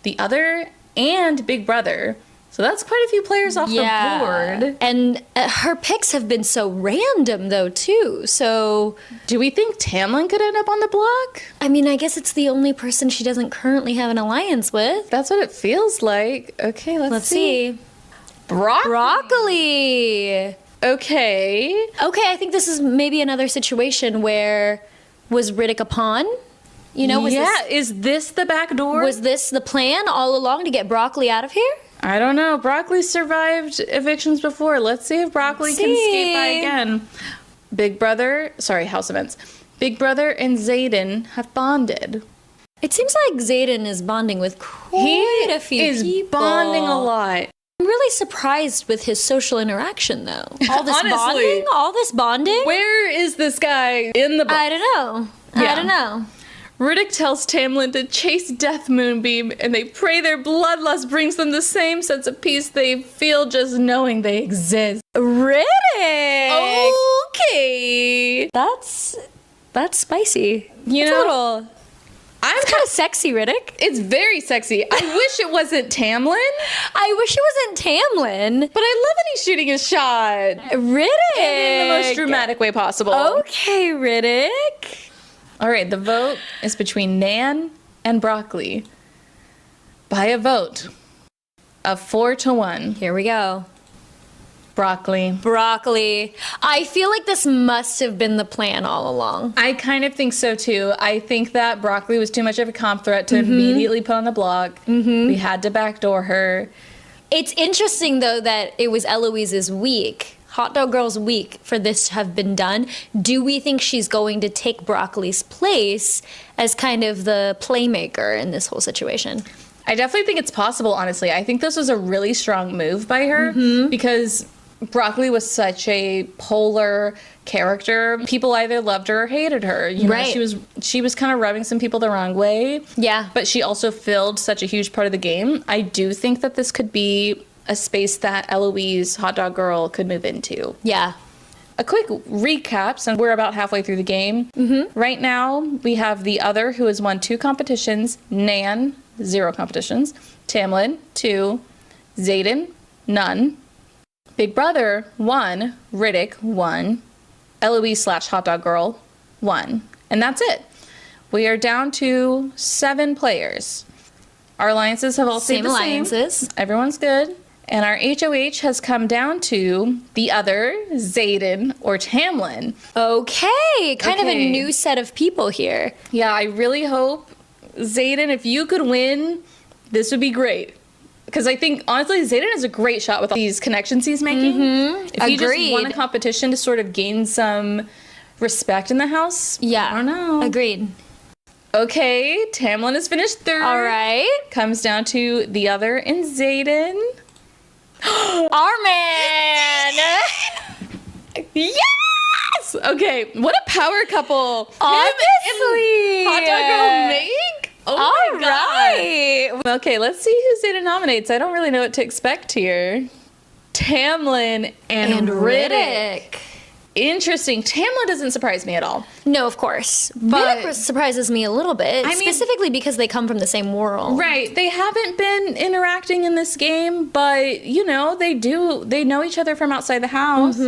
the other and Big Brother. So that's quite a few players off the board. And her picks have been so random, though, too. So, Do we think Tamlin could end up on the block? I mean, I guess it's the only person she doesn't currently have an alliance with. That's what it feels like. Okay, let's see. see. Broccoli. Broccoli. Okay. Okay, I think this is maybe another situation where was Riddick a pawn? You know, is this the back door? was this the plan all along to get Broccoli out of here? I don't know. Broccoli survived evictions before. Let's see if Broccoli can skate by again. House events. Big Brother and Zayden have bonded. It seems like Zayden is bonding with quite a few is people. bonding a lot. I'm really surprised with his social interaction, though. All this Honestly. bonding? All this bonding? Where is this guy in the book? I don't know. Yeah. I don't know. Riddick tells Tamlin to chase Death Moonbeam, and they pray their bloodlust brings them the same sense of peace they feel just knowing they exist. Riddick! Okay. That's spicy. You It's know, a little... It's kind of sexy, Riddick. It's very sexy. I wish it wasn't Tamlin, I wish it wasn't Tamlin. but I love that he's shooting his shot Riddick! in the most dramatic way possible. Okay, Riddick. All right, the vote is between Nan and Broccoli by a vote of 4-1. Here we go. Broccoli. Broccoli. I feel like this must have been the plan all along. I kind of think so too. I think that Broccoli was too much of a comp threat to immediately put on the block. We had to backdoor her. It's interesting, though, that it was Eloise's week, Hot Dog Girl's week, for this to have been done. Do we think she's going to take Broccoli's place as kind of the playmaker in this whole situation? I definitely think it's possible, honestly. I think this was a really strong move by her because Broccoli was such a polar character. People either loved her or hated her. You know, Right. she was kind of rubbing some people the wrong way. Yeah. But she also filled such a huge part of the game. I do think that this could be a space that Eloise, Hot Dog Girl, could move into. Yeah. A quick recap, since we're about halfway through the game. Right now, we have the other who has won 2 competitions. Nan, 0 competitions. Tamlin, 2. Xaden, none. Big Brother, 1. Riddick, 1. Eloise / Hot Dog Girl, 1. And that's it. We are down to 7 players. Our alliances have all stayed Same the alliances. same. Everyone's good. And our HOH has come down to the other, Xaden or Tamlin. Okay. Kind of a Okay. new set of people here. Yeah, I really hope, Xaden, if you could win, this would be great. Because I think, honestly, Xaden is a great shot with all these connections he's making. If you just won a Agreed. competition to sort of gain some respect in the house, Yeah. I don't know. Agreed. Okay, Tamlin has finished third. All right. Comes down to the other and Xaden. Our man. Yes! Okay, what a power couple. Him Obviously. and Hot Dog Girl make? Oh All my God. right. Okay, let's see who Xaden nominates. I don't really know what to expect here. Tamlin and Riddick. Interesting. Tamlin doesn't surprise me at all. No, of course. But- Riddick surprises me a little bit, I mean- specifically because they come from the same world. Right. They haven't been interacting in this game, but, you know, they know each other from outside the house.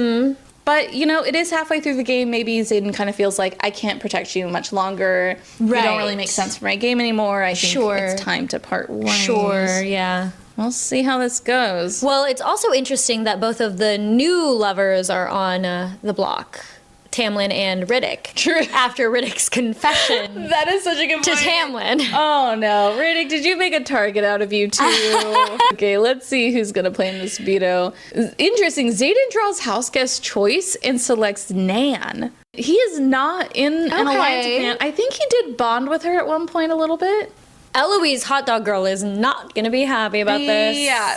But, you know, it is halfway through the game. Maybe Xaden kind of feels like, I can't protect you much longer. You don't really Right. make sense for my game anymore. I think Sure. it's time to part ways. Sure, yeah. We'll see how this goes. Well, it's also interesting that both of the new lovers are on the block, Tamlin and Riddick. True. After Riddick's confession That is such a good to point. Tamlin. Oh no, Riddick, did you make a target out of you too? Okay, let's see who's gonna play in this veto. Interesting, Xaden draws house guest choice and selects Nan. He is not in an alliance with Okay. Nan. I think he did bond with her at one point a little bit. Eloise, Hot Dog Girl, is not going to be happy about this. Yeah.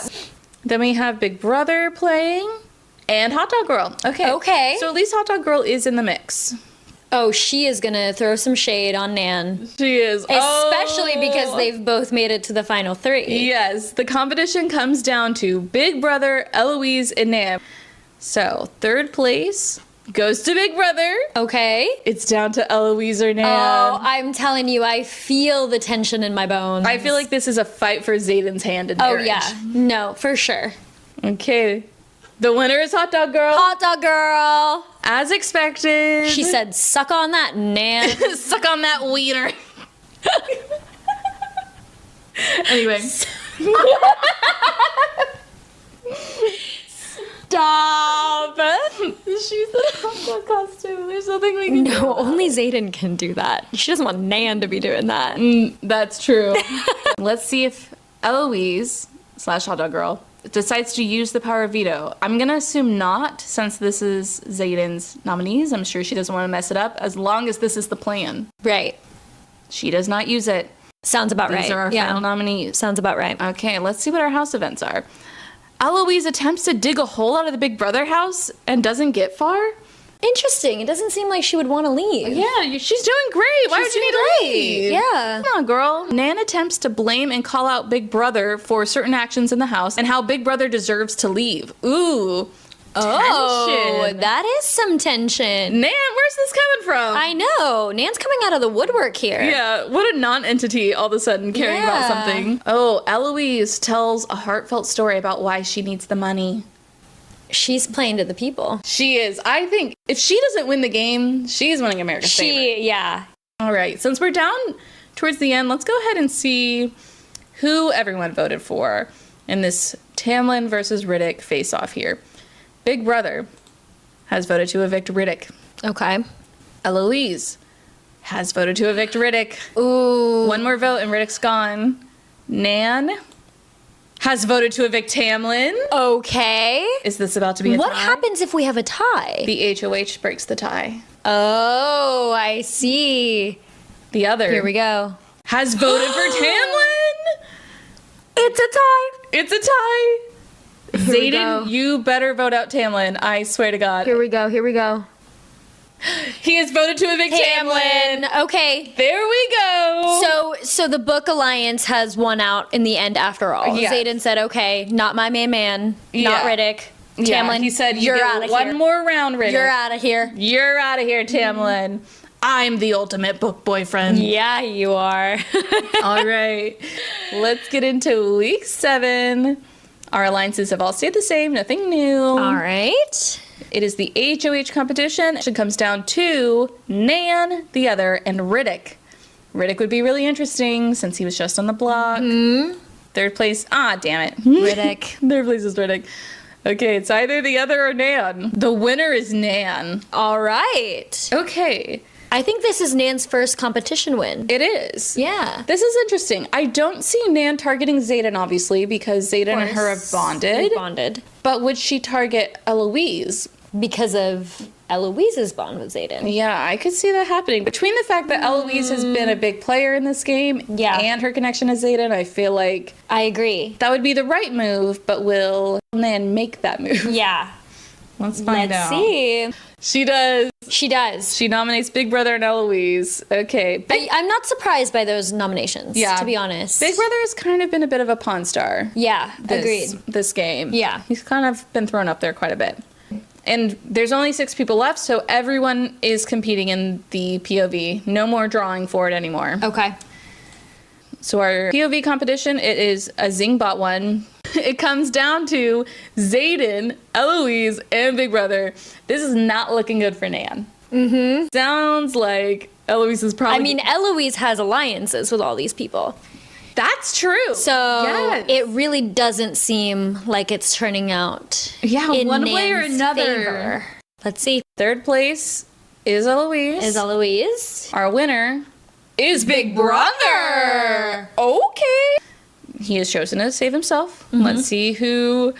Then we have Big Brother playing and Hot Dog Girl. Okay. Okay. So at least Hot Dog Girl is in the mix. Oh, she is going to throw some shade on Nan. She is. Especially Oh. because they've both made it to the final 3. Yes, the competition comes down to Big Brother, Eloise, and Nam. So, third place goes to Big Brother. Okay. It's down to Eloise or Nam. Oh, I'm telling you, I feel the tension in my bones. I feel like this is a fight for Xaden's hand in Oh, marriage. yeah. No, for sure. Okay. The winner is Hot Dog Girl. Hot Dog Girl. As expected. She said, suck on that, Nan. suck on that wiener. Anyway. Stop. She's in a hot dog costume. There's nothing we can do. No, only Xaden can do that. She doesn't want Nan to be doing that. That's true. Let's see if Eloise / Hot Dog Girl decides to use the power of veto. I'm going to assume not, since this is Xaden's nominees. I'm sure she doesn't want to mess it up, as long as this is the plan. Right. She does not use it. Sounds about right. These are our yeah. final nominees. Sounds about right. Okay, let's see what our house events are. Eloise attempts to dig a hole out of the Big Brother house and doesn't get far. Interesting. It doesn't seem like she would want to leave. Yeah, she's doing great. Why would you need to leave? Yeah. Come on, girl. Nan attempts to blame and call out Big Brother for certain actions in the house and how Big Brother deserves to leave. Ooh. Oh, Tension. that is some tension. Nan, where's this coming from? I know. Nan's coming out of the woodwork here. Yeah, what a non-entity all of a sudden caring about Yeah. something. Oh, Eloise tells a heartfelt story about why she needs the money. She's playing to the people. She is. I think if she doesn't win the game, she's winning America's favorite. Yeah. All right, since we're down towards the end, let's go ahead and see who everyone voted for in this Tamlin versus Riddick face-off here. Big Brother has voted to evict Riddick. Okay. Eloise has voted to evict Riddick. Ooh. One more vote and Riddick's gone. Nan has voted to evict Tamlin. Okay. Is this about to be a What tie? happens if we have a tie? The HOH breaks the tie. Oh, I see. The other Here we go. has voted for Tamlin. It's a tie. It's a tie. Here we go. Zayden, you better vote out Tamlin. I swear to God. Here we go. Here we go. He has voted to evict Tamlin. Okay. There we go. So the Book Alliance has won out in the end after all. Yes. Zayden said, okay, not my man, not Yeah. Riddick. Yeah, Tamlin, he said, you're you out get of one here. more round, Riddick. You're out of here. You're out of here, Tamlin. I'm the ultimate book boyfriend. Yeah, you are. All right. Let's get into week 7. Our alliances have all stayed the same. Nothing new. All right. It is the HOH competition. It comes down to Nan, the other, and Riddick. Riddick would be really interesting since he was just on the block. Third place. Damn it. Riddick. Third place is Riddick. Okay, it's either the other or Nan. The winner is Nan. All right. Okay. I think this is Nan's first competition win. It is. Yeah. This is interesting. I don't see Nan targeting Zayden, obviously, because Zayden and her have bonded. Bonded. But would she target Eloise? Because of Eloise's bond with Zayden. Yeah, I could see that happening. Between the fact that Eloise has been a big player in this game Yeah. and her connection to Zayden, I feel like I agree. that would be the right move, but will Nan make that move? Yeah. Let's find out. Let's see. She does. She does. She nominates Big Brother and Eloise. Okay. I'm not surprised by those nominations, to be honest. Big Brother has kind of been a bit of a pawn star. Yeah, agreed. This game. Yeah. He's kind of been thrown up there quite a bit. And there's only 6 people left, so everyone is competing in the POV. No more drawing for it anymore. Okay. So our POV competition, it is a Zingbot one. It comes down to Zayden, Eloise, and Big Brother. This is not looking good for Nan. Mm-hmm. Sounds like Eloise is probably... I mean, Eloise has alliances with all these people. That's true. So Yes. it really doesn't seem like it's turning out in one way or Nan's another. favor. Let's see. Third place is Eloise. Is Eloise? Our winner is Big Brother. Okay. He has chosen to save himself. Mm-hmm. Let's see who...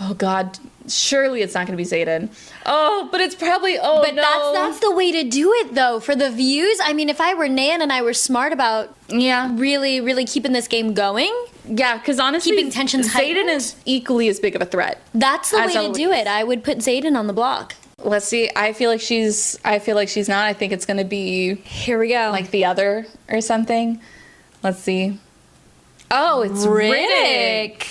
Oh, God. Surely it's not going to be Zayden. Oh, but it's probably... Oh, But no. that's the way to do it, though, for the views. I mean, if I were Nan and I were smart about Yeah. really, really keeping this game going, Yeah, because honestly... Keeping tensions Zayden heightened? is equally as big of a threat. that's the As way to do Eloise. it. I would put Zayden on the block. Let's see. I feel like she's not. I think it's going to be Here we go. like the other or something. Let's see. Oh, it's Riddick.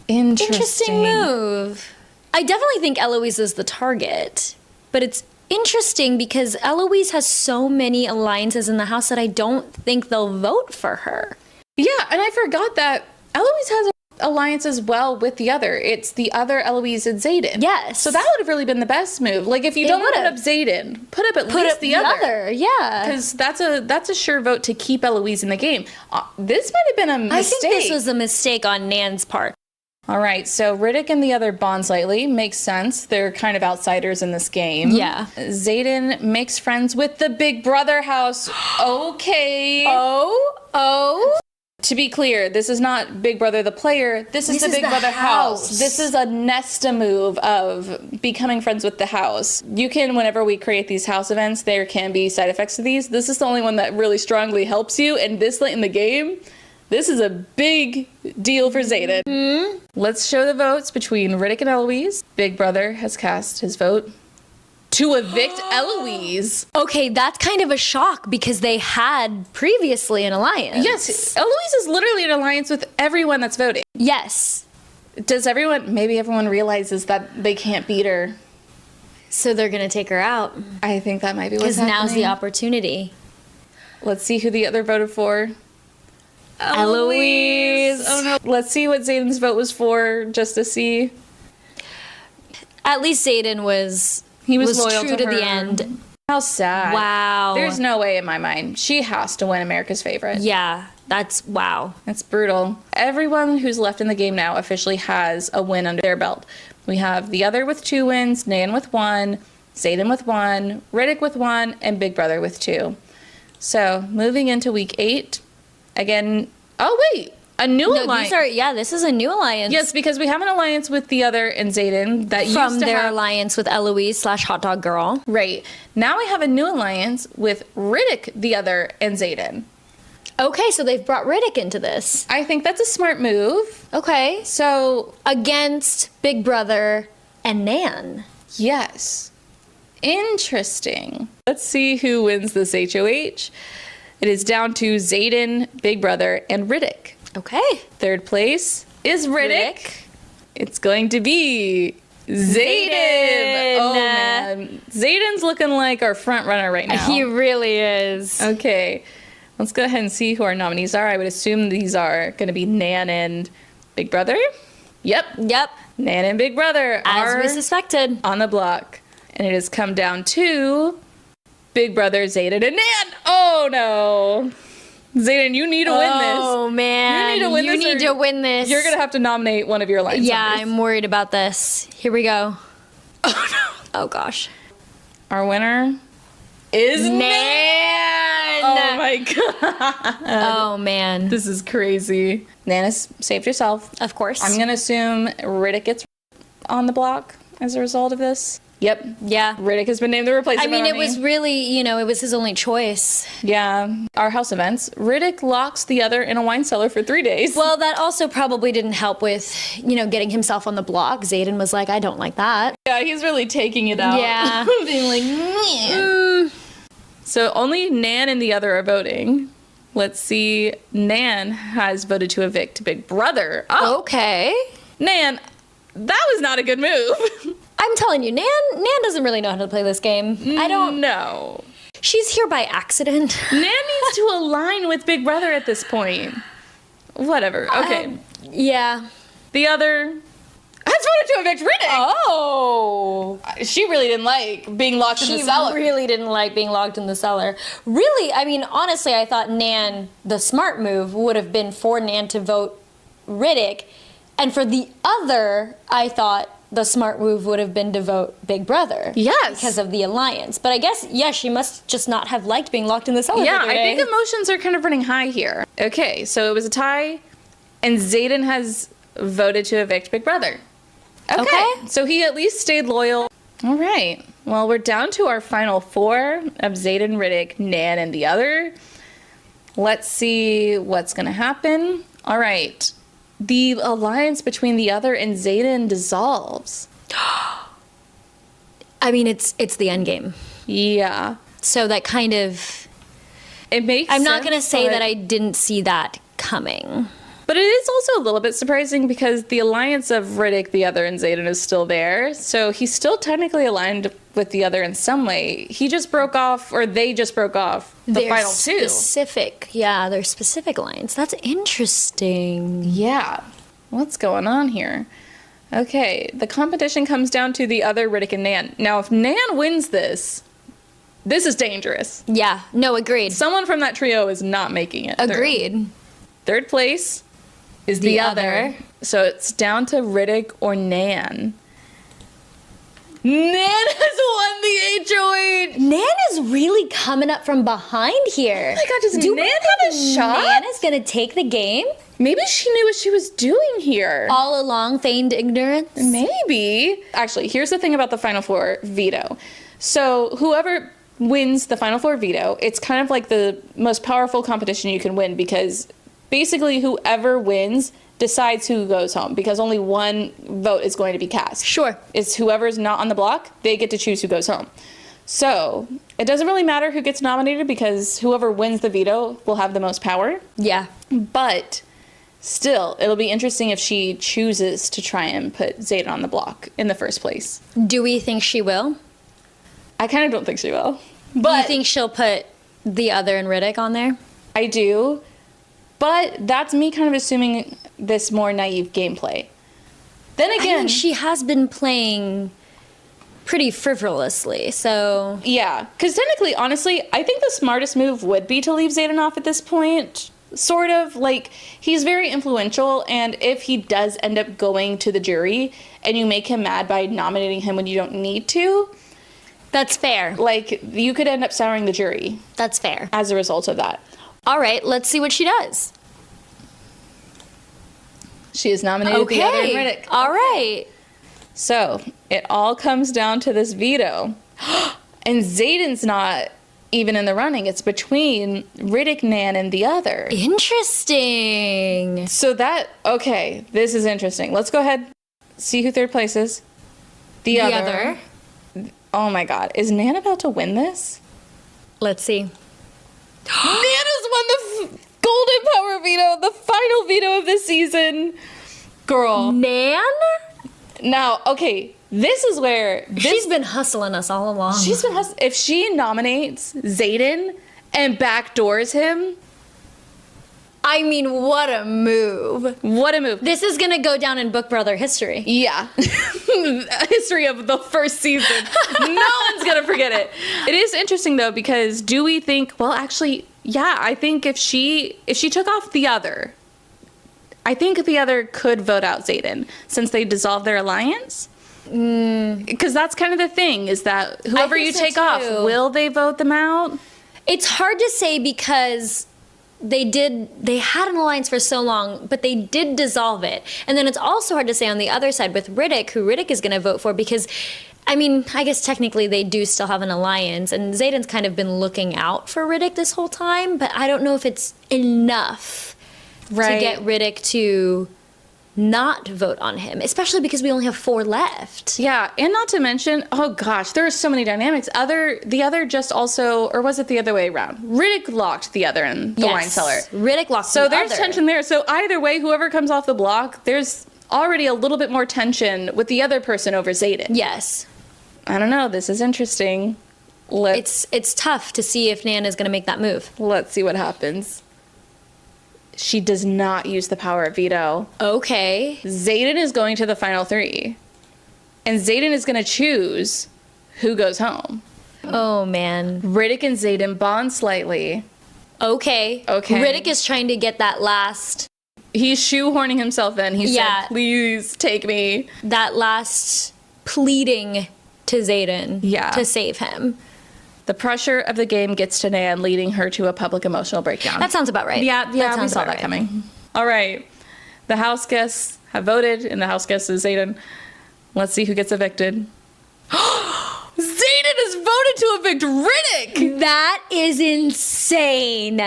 Interesting move. I definitely think Eloise is the target, but it's interesting because Eloise has so many alliances in the house that I don't think they'll vote for her. Yeah, and I forgot that Eloise has an alliance as well with the other. It's the other Eloise and Zayden. Yes. So that would have really been the best move. Like if you It don't want to put would've. up Zayden, put up at least up the other. yeah. Because that's a sure vote to keep Eloise in the game. This might have been a mistake. I think this was a mistake on Nan's part. All right, so Riddick and the other bond slightly. Makes sense. They're kind of outsiders in this game. Yeah. Zayden makes friends with the Big Brother house. Okay. Oh. To be clear, this is not Big Brother the player. This is the Big Brother house. This is a Nesta move of becoming friends with the house. You can, whenever we create these house events, there can be side effects to these. This is the only one that really strongly helps you. And this late in the game, this is a big deal for Zayden. Let's show the votes between Riddick and Eloise. Big Brother has cast his vote to evict Eloise. Okay, that's kind of a shock because they had previously an alliance. Yes, Eloise is literally in alliance with everyone that's voting. Yes. Maybe everyone realizes that they can't beat her. So they're going to take her out. I think that might be what's Because happening. now's the opportunity. Let's see who the other voted for. Eloise. Oh no. Let's see what Zayden's vote was for, just to see. At least Zayden was loyal true to her. the end. How sad. Wow. There's no way in my mind. She has to win America's favorite. Yeah, that's wow. That's brutal. Everyone who's left in the game now officially has a win under their belt. We have the other with 2 wins, Nan with 1, Zayden with 1, Riddick with 1, and Big Brother with 2. So, moving into week 8, again, a new alliance. This is a new alliance. Yes, because we have an alliance with the other and Zayden that From used to their have... alliance with Eloise / Hot Dog Girl. Right. Now we have a new alliance with Riddick, the other, and Zayden. Okay, so they've brought Riddick into this. I think that's a smart move. Okay. So, Against Big Brother and Nan. yes. Interesting. Let's see who wins this HOH. It is down to Zayden, Big Brother, and Riddick. Okay. Third place is Riddick. It's going to be Zayden. Zayden. Oh, man. Zayden's looking like our front runner right now. He really is. Okay. Let's go ahead and see who our nominees are. I would assume these are going to be Nan and Big Brother. Yep. Nan and Big Brother As are we suspected. on the block. And it has come down to Big Brother, Zayden, and Nan. Oh, no. Zayden, you need to win this. Oh, man. You need to win this. You're going to have to nominate one of your lines. Yeah, I'm worried about this. Here we go. Oh, no. Oh, gosh. Our winner is Nan. Oh, my God. Oh, man. This is crazy. Nan has saved herself. Of course. I'm going to assume Riddick gets on the block as a result of this. Yep. Yeah. Riddick has been named the replacement. I mean, it nominee. was really, it was his only choice. Yeah. Our house events. Riddick locks the other in a wine cellar for 3 days. Well, that also probably didn't help with, getting himself on the block. Zayden was like, I don't like that. Yeah, he's really taking it out. Yeah. Being like, So only Nan and the other are voting. Let's see. Nan has voted to evict Big Brother. Oh, Okay. Nan, that was not a good move. I'm telling you, Nan doesn't really know how to play this game. I don't. know. She's here by accident. Nan needs to align with Big Brother at this point. Whatever. Okay. Yeah. The other has voted to evict Riddick. Oh. She really didn't like being locked in the cellar. She really didn't like being locked in the cellar. Really, I mean, honestly, I thought Nan, the smart move would have been for Nan to vote Riddick. And for the other, I thought the smart move would have been to vote Big Brother. Yes. Because of the alliance. But I guess, she must just not have liked being locked in the cellar. Yeah, for 3 I think days. emotions are kind of running high here. Okay, so it was a tie, and Zayden has voted to evict Big Brother. Okay. So he at least stayed loyal. All right. Well, we're down to our final 4 of Zayden, Riddick, Nan, and the other. Let's see what's going to happen. All right. The alliance between the other and Zayden dissolves. I mean, it's the end game. Yeah. So that kind of... It makes I'm not going to sense, say but- that I didn't see that coming. But it is also a little bit surprising because the alliance of Riddick, the other, and Zayden is still there. So he's still technically aligned with the other in some way. He just broke off, or they just broke off the final 2. Their specific lines. That's interesting. Yeah. What's going on here? Okay, the competition comes down to the other Riddick and Nan. Now, if Nan wins this is dangerous. Yeah, no, agreed. Someone from that trio is not making it. Agreed. Third place is the other. So it's down to Riddick or Nan. Nan has won the HOH. Nan is really coming up from behind here. Oh my God, does Do Nan we have a think shot? Nan is going to take the game? Maybe she knew what she was doing here. All along feigned ignorance? Maybe. Actually, here's the thing about the Final Four veto. So whoever wins the Final Four veto, it's kind of like the most powerful competition you can win because basically whoever wins decides who goes home, because only one vote is going to be cast. Sure. It's whoever's not on the block, they get to choose who goes home. So it doesn't really matter who gets nominated, because whoever wins the veto will have the most power. Yeah. But still, it'll be interesting if she chooses to try and put Xaden on the block in the first place. Do we think she will? I kind of don't think she will. But you think she'll put the other and Riddick on there? I do. But that's me kind of assuming this more naive gameplay. Then again, I mean, she has been playing pretty frivolously, so... Yeah, because technically, honestly, I think the smartest move would be to leave Xaden off at this point. Sort of. Like, he's very influential, and if he does end up going to the jury, and you make him mad by nominating him when you don't need to... That's fair. Like, you could end up souring the jury. That's fair. As a result of that. All right, let's see what she does. She is nominated the other and Riddick. All right. So, it all comes down to this veto. And Xaden's not even in the running. It's between Riddick, Nan, and the other. Interesting. So okay, this is interesting. Let's go ahead, see who third place is. The other. Oh my god, is Nan about to win this? Let's see. Nan has won the Golden Power veto, the final veto of the season. Girl. Nan? Now, okay, this is where... She's been hustling us all along. She's been hustling. If she nominates Xaden and backdoors him... I mean, what a move. What a move. This is going to go down in Book Brother history. Yeah. History of the first season. No one's going to forget it. It is interesting, though, because do we think... Well, actually, yeah, I think if she took off the other... I think the other could vote out Xaden, since they dissolved their alliance. Because that's kind of the thing, is that whoever you take off, will they vote them out? It's hard to say, because... They had an alliance for so long, but they did dissolve it. And then it's also hard to say on the other side with Riddick, who Riddick is going to vote for, because, I mean, I guess technically they do still have an alliance, and Xaden's kind of been looking out for Riddick this whole time, but I don't know if it's enough to get Riddick to not vote on him, especially because we only have 4 left. Yeah, and not to mention, oh gosh, there are so many dynamics. The other just also, or was it the other way around? Riddick locked the other in the wine cellar. Riddick locked so the other. So there's tension there. So either way, whoever comes off the block, there's already a little bit more tension with the other person over Xaden. Yes. I don't know. This is interesting. It's tough to see if Nan is going to make that move. Let's see what happens. She does not use the power of veto. Okay. Xaden is going to the final 3. And Xaden is going to choose who goes home. Oh, man. Riddick and Xaden bond slightly. Okay. Riddick is trying to get that last... He's shoehorning himself in. He said, please take me. That last pleading to Xaden to save him. The pressure of the game gets to Nan, leading her to a public emotional breakdown. That sounds about right. Yeah, we saw that coming. All right. The house guests have voted, and the house guest is Xaden. Let's see who gets evicted. Xaden has voted to evict Riddick! That is insane.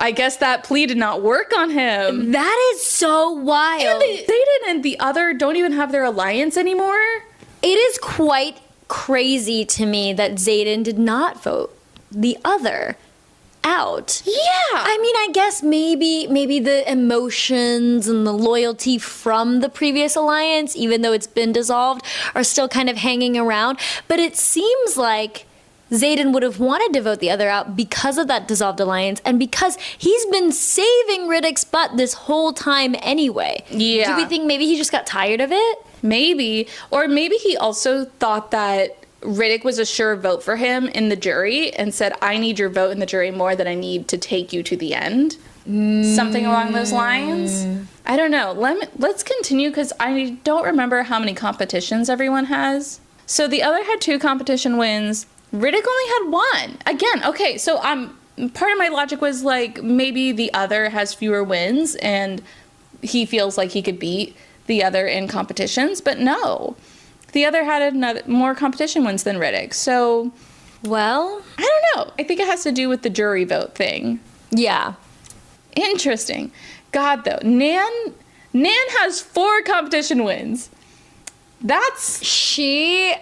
I guess that plea did not work on him. That is so wild. And Xaden and the other don't even have their alliance anymore. It is quite crazy to me that Xaden did not vote the other out. Yeah. I mean, I guess maybe the emotions and the loyalty from the previous alliance, even though it's been dissolved, are still kind of hanging around. But it seems like Xaden would have wanted to vote the other out because of that dissolved alliance, and because he's been saving Riddick's butt this whole time anyway. Yeah. Do we think maybe he just got tired of it? Maybe. Or maybe he also thought that Riddick was a sure vote for him in the jury and said, I need your vote in the jury more than I need to take you to the end. Something along those lines. I don't know. Let's continue, because I don't remember how many competitions everyone has. So the other had 2 competition wins. Riddick only had 1. Again, okay, so part of my logic was like, maybe the other has fewer wins and he feels like he could beat the other in competitions, but no. The other had more competition wins than Riddick. So, well, I don't know. I think it has to do with the jury vote thing. Yeah. Interesting. God, though. Nan Nan has 4 competition wins. That's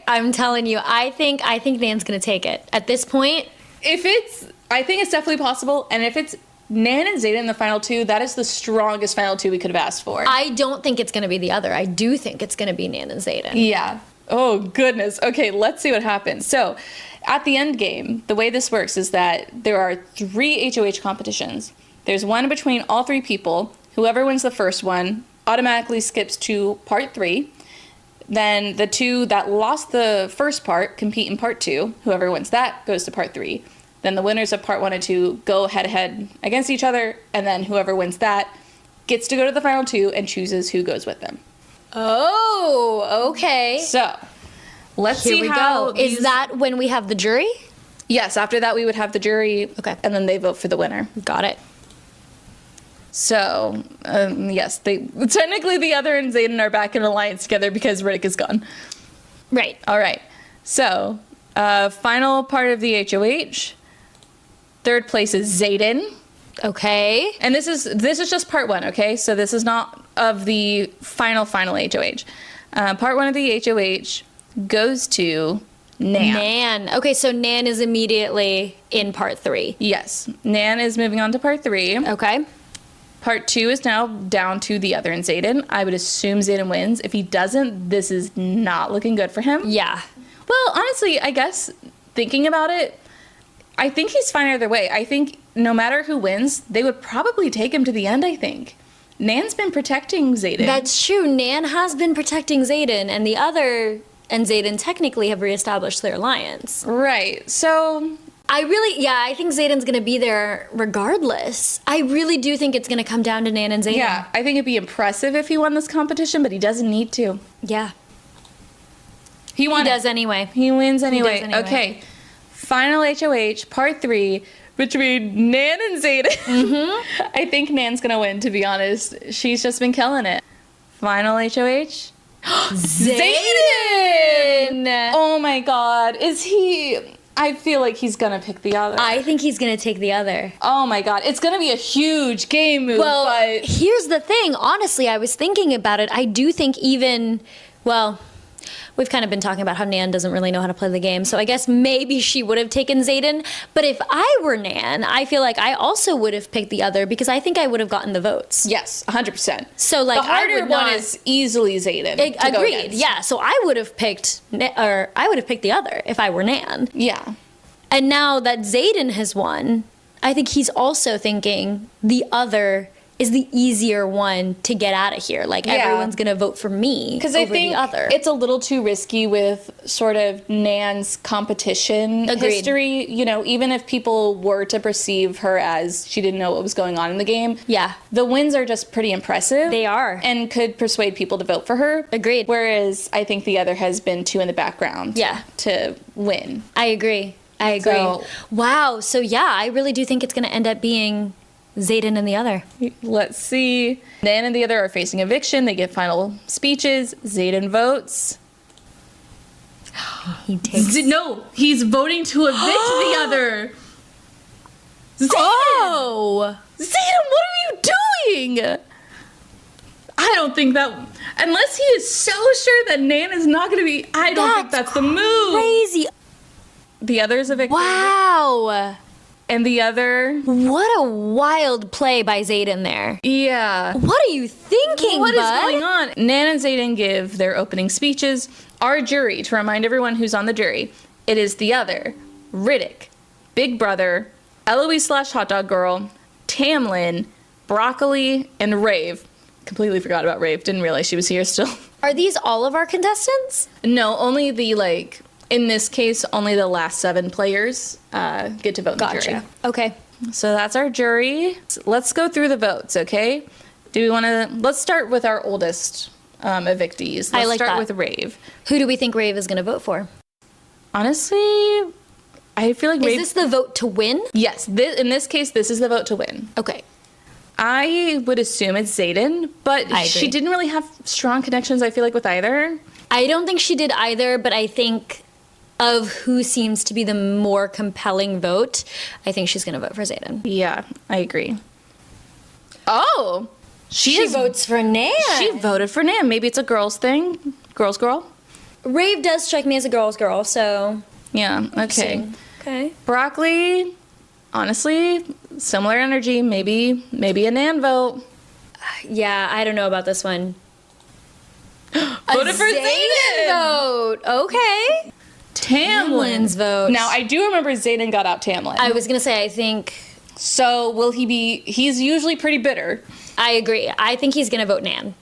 I'm telling you, I think Nan's gonna take it. At this point, I think it's definitely possible, and if it's Nan and Zayden in the final 2, that is the strongest final 2 we could have asked for. I don't think it's gonna be the other. I do think it's gonna be Nan and Zayden. Yeah. Oh, goodness. Okay, let's see what happens. So, at the end game, the way this works is that there are 3 HOH competitions. There's one between all 3 people. Whoever wins the first one automatically skips to part 3. Then the 2 that lost the first part compete in part 2. Whoever wins that goes to part 3. Then the winners of part 1 and 2 go head-to-head against each other, and then whoever wins that gets to go to the final 2 and chooses who goes with them. Oh, okay. So, let's Here see we how go. Is that when we have the jury? Yes, after that we would have the jury, Okay. and then they vote for the winner. Got it. So, yes, technically the other and Zayden are back in alliance together because Riddick is gone. Right. All right. So, final part of the HOH. Third place is Zayden. Okay. And this is just part 1, okay? So this is not of the final HOH. Part 1 of the HOH goes to Nan. Nan. Okay, so Nan is immediately in part 3. Yes. Nan is moving on to part 3. Okay. Part 2 is now down to the other and Zayden. I would assume Zayden wins. If he doesn't, this is not looking good for him. Yeah. Well, honestly, I guess thinking about it, I think he's fine either way. I think no matter who wins, they would probably take him to the end, I think. Nan's been protecting Zayden. That's true. Nan has been protecting Zayden, and the other and Zayden technically have reestablished their alliance. Right. So, I think Zayden's going to be there regardless. I really do think it's going to come down to Nan and Zayden. yeah, I think it'd be impressive if he won this competition, but he doesn't need to. Yeah. He won. He does anyway. He wins anyway. He does anyway. Okay. Final HOH, part 3, between Nan and Zayden. Mm-hmm. I think Nan's gonna win, to be honest. She's just been killing it. Final HOH. Zayden! Oh my god. Is he... I feel like he's gonna pick the other. I think he's going to take the other. Oh my god. It's gonna be a huge game move, Well, but... here's the thing. Honestly, I was thinking about it. I do think we've kind of been talking about how Nan doesn't really know how to play the game, so I guess maybe she would have taken Zayden. But if I were Nan, I feel like I also would have picked the other because I think I would have gotten the votes. Yes, 100%. So, like, the harder I would one not, is easily Zayden. to go agreed. against. Yeah. So I would have picked, the other if I were Nan. Yeah. And now that Zayden has won, I think he's also thinking the other is the easier one to get out of here. Like, Yeah. everyone's going to vote for me Because over I think the other. it's a little too risky with sort of Nan's competition Agreed. history. You know, even if people were to perceive her as she didn't know what was going on in the game. Yeah. The wins are just pretty impressive. They are. And could persuade people to vote for her. Agreed. Whereas I think the other has been too in the background. Yeah. To win. I agree. So- Wow. So, yeah, I really do think it's going to end up being Zayden and the other. Let's see. Nan and the other are facing eviction. They give final speeches. Zayden votes. He takes... No, he's voting to evict the other. Zayden! Oh! Zayden, what are you doing? I don't think that... Unless he is so sure that Nan is not going to be... I don't think that's the move. Crazy. The other's evicted. Wow. And the other... What a wild play by Zayden there. Yeah. What are you thinking, What is bud? going on? Nan and Zayden give their opening speeches. Our jury, to remind everyone who's on the jury, it is the other, Riddick, Big Brother, Eloise/Hot Dog Girl, Tamlin, Broccoli, and Rave. Completely forgot about Rave. Didn't realize she was here still. Are these all of our contestants? No, only the, like, in this case, only the last 7 players get to vote in the jury. Okay. So that's our jury. Let's go through the votes, okay? Do we want to... Let's start with our oldest evictees. I Let's like start that. with Rave. Who do we think Rave is going to vote for? Honestly, I feel like Is Rave... this the vote to win? Yes, in this case, this is the vote to win. Okay. I would assume it's Zayden, but I she agree. didn't really have strong connections, I feel like, with either. I don't think she did either, but I think of who seems to be the more compelling vote, I think she's going to vote for Zayden. Yeah, I agree. Oh! She votes for Nan. She voted for Nan. Maybe it's a girls thing. Girls girl? Rave does strike me as a girl's girl, so... Yeah, okay. Interesting. Okay. Broccoli, honestly, similar energy. Maybe a Nan vote. Yeah, I don't know about this one. Voted for Zayden. Vote. Okay. Tamlin's vote. Now, I do remember Zayden got out Tamlin. I was going to say, I think... So, will he be... He's usually pretty bitter. I agree. I think he's going to vote Nan.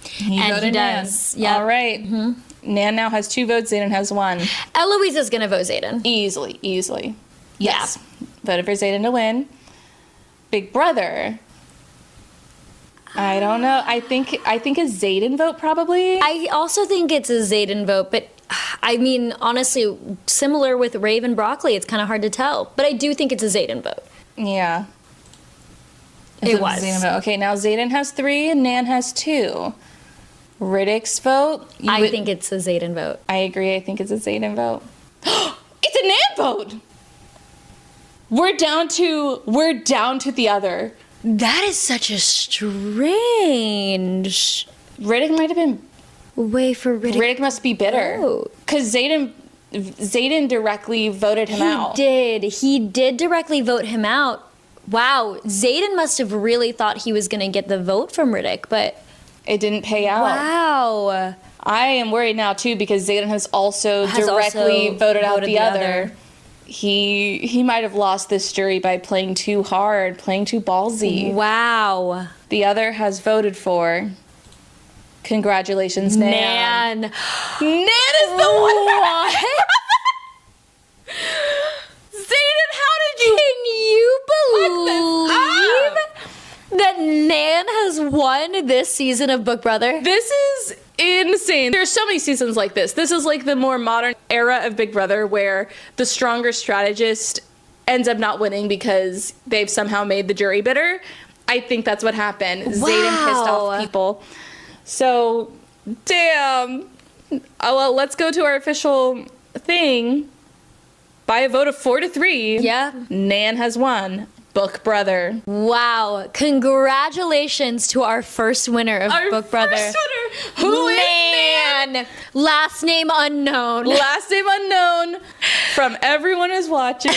He And voted he does. Nan. Yep. All right. Nan now has 2 votes. Zayden has 1. Eloise is going to vote Zayden. Easily. Yes. Voted for Zayden to win. Big Brother. I don't know. I think a Zayden vote probably. I also think it's a Zayden vote, but I mean, honestly, similar with Rave and Broccoli, it's kind of hard to tell. But I do think it's a Zayden vote. Yeah. It was. Zayden vote. Okay, now Zayden has 3 and Nan has 2. Riddick's vote. I think it's a Zayden vote. I agree. I think it's a Zayden vote. It's a Nan vote. We're down to the other. That is such a strange Riddick might have been. way for Riddick. Riddick must be bitter because Zayden directly voted him out. He did directly vote him out. Wow, Zayden must have really thought he was going to get the vote from Riddick, but It didn't pay out. wow. I am worried now too because Zayden has also directly voted out the other. He might have lost this jury by playing too hard, playing too ballsy. Wow. The other has voted for. Congratulations, Nan. Nan. Nan is the winner. Zayden, how did you? Can you believe Fuck that Nan has won this season of Book Brother? This is insane. There's so many seasons like this. This is like the more modern era of Big Brother where the stronger strategist ends up not winning because they've somehow made the jury bitter. I think that's what happened. Zayden pissed off people. So, damn. Oh, well, let's go to our official thing. By a vote of 4-3, Yeah. Nan has won Book Brother. Wow. Congratulations to our first winner of Book Brother. First winner. Who is Nan? Last name unknown. Last name unknown from everyone who's watching.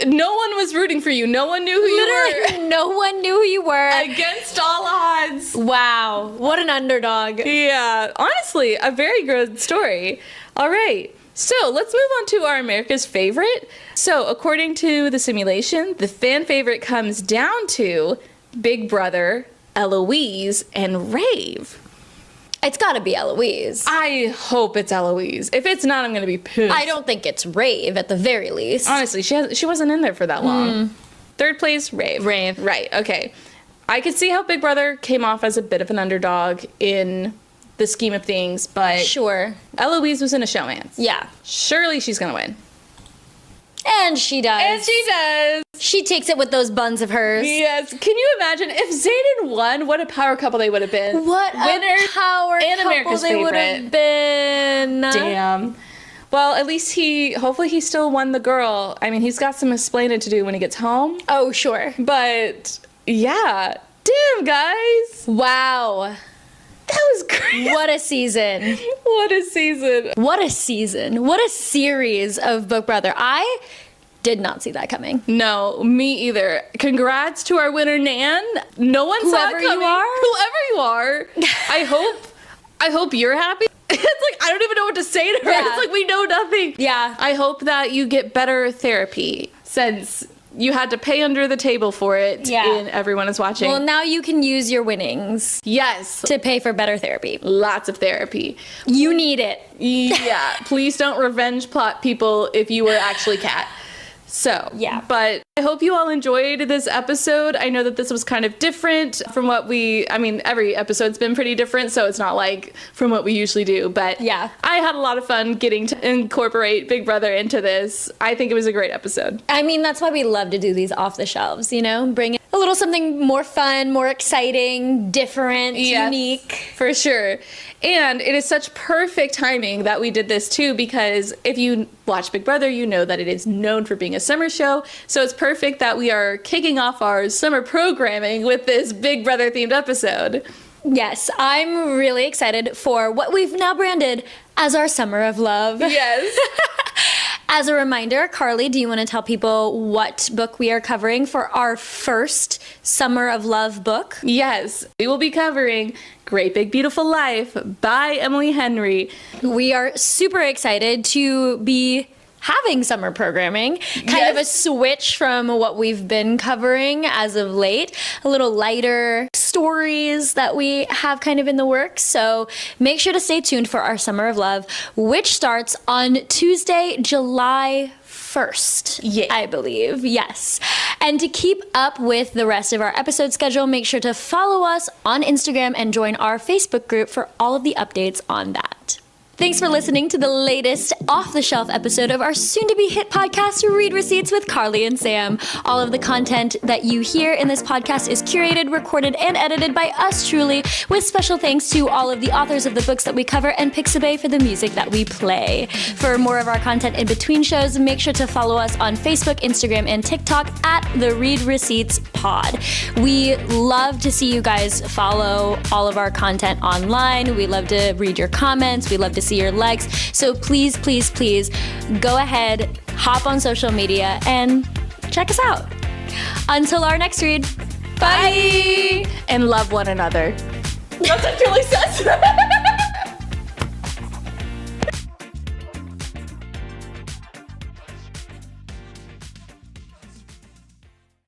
No one was rooting for you. No one knew who you Literally, no one knew who you were. were. Against all odds. Wow. What an underdog. Yeah, honestly, a very good story. All right. So let's move on to our America's favorite. So according to the simulation, the fan favorite comes down to Big Brother, Eloise, and Rave. It's got to be Eloise. I hope it's Eloise. If it's not, I'm going to be pissed. I don't think it's Rave at the very least. Honestly, she wasn't in there for that long. Third place, Rave. Rave. Right, okay. I could see how Big Brother came off as a bit of an underdog in the scheme of things, but Sure. Eloise was in a showmance. Yeah. Surely she's going to win. And she does. And she does. She takes it with those buns of hers. Yes. Can you imagine if Zayden won, what a power couple they would have been? What Winner a power and couple America's they would favorite. have been. Damn. Well, at least hopefully he still won the girl. I mean, he's got some explaining to do when he gets home. Oh, sure. But, yeah. Damn, guys. Wow. That was crazy. What a season. What a season. What a season. What a series of Book Brother. I did not see that coming. No, me either. Congrats to our winner, Nan. No one saw it Whoever you coming. are. Whoever you are. I hope you're happy. It's like, I don't even know what to say to her. Yeah. It's like, we know nothing. Yeah. I hope that you get better therapy since you had to pay under the table for it. Yeah. And everyone is watching. Well, now you can use your winnings Yes. to pay for better therapy. Lots of therapy. You need it. Yeah. Please don't revenge plot people if you were actually Kat. So, Yeah. But I hope you all enjoyed this episode. I know that this was kind of different from what every episode's been pretty different, so it's not like from what we usually do. But Yeah. I had a lot of fun getting to incorporate Big Brother into this. I think it was a great episode. I mean, that's why we love to do these off the shelves, bring a little something more fun, more exciting, different, unique. For sure. And it is such perfect timing that we did this too, because if you watch Big Brother, you know that it is known for being a summer show. So it's perfect that we are kicking off our summer programming with this Big Brother themed episode. Yes, I'm really excited for what we've now branded as our Summer of Love. Yes. As a reminder, Carly, do you want to tell people what book we are covering for our first Summer of Love book? Yes, we will be covering Great Big Beautiful Life by Emily Henry. We are super excited to be having summer programming, kind of a switch from what we've been covering as of late, a little lighter stories that we have kind of in the works. So make sure to stay tuned for our Summer of Love, which starts on Tuesday, July 1st, I believe. Yes. And to keep up with the rest of our episode schedule, make sure to follow us on Instagram and join our Facebook group for all of the updates on that. Thanks for listening to the latest off-the-shelf episode of our soon-to-be hit podcast, Read Receipts with Carly and Sam. All of the content that you hear in this podcast is curated, recorded, and edited by us truly, with special thanks to all of the authors of the books that we cover and Pixabay for the music that we play. For more of our content in between shows, make sure to follow us on Facebook, Instagram, and TikTok at the Read Receipts Pod. We love to see you guys follow all of our content online. We love to read your comments. We love to see your likes. So please, please, please go ahead, hop on social media, and check us out. Until our next read, bye! And love one another. That's what Julie says.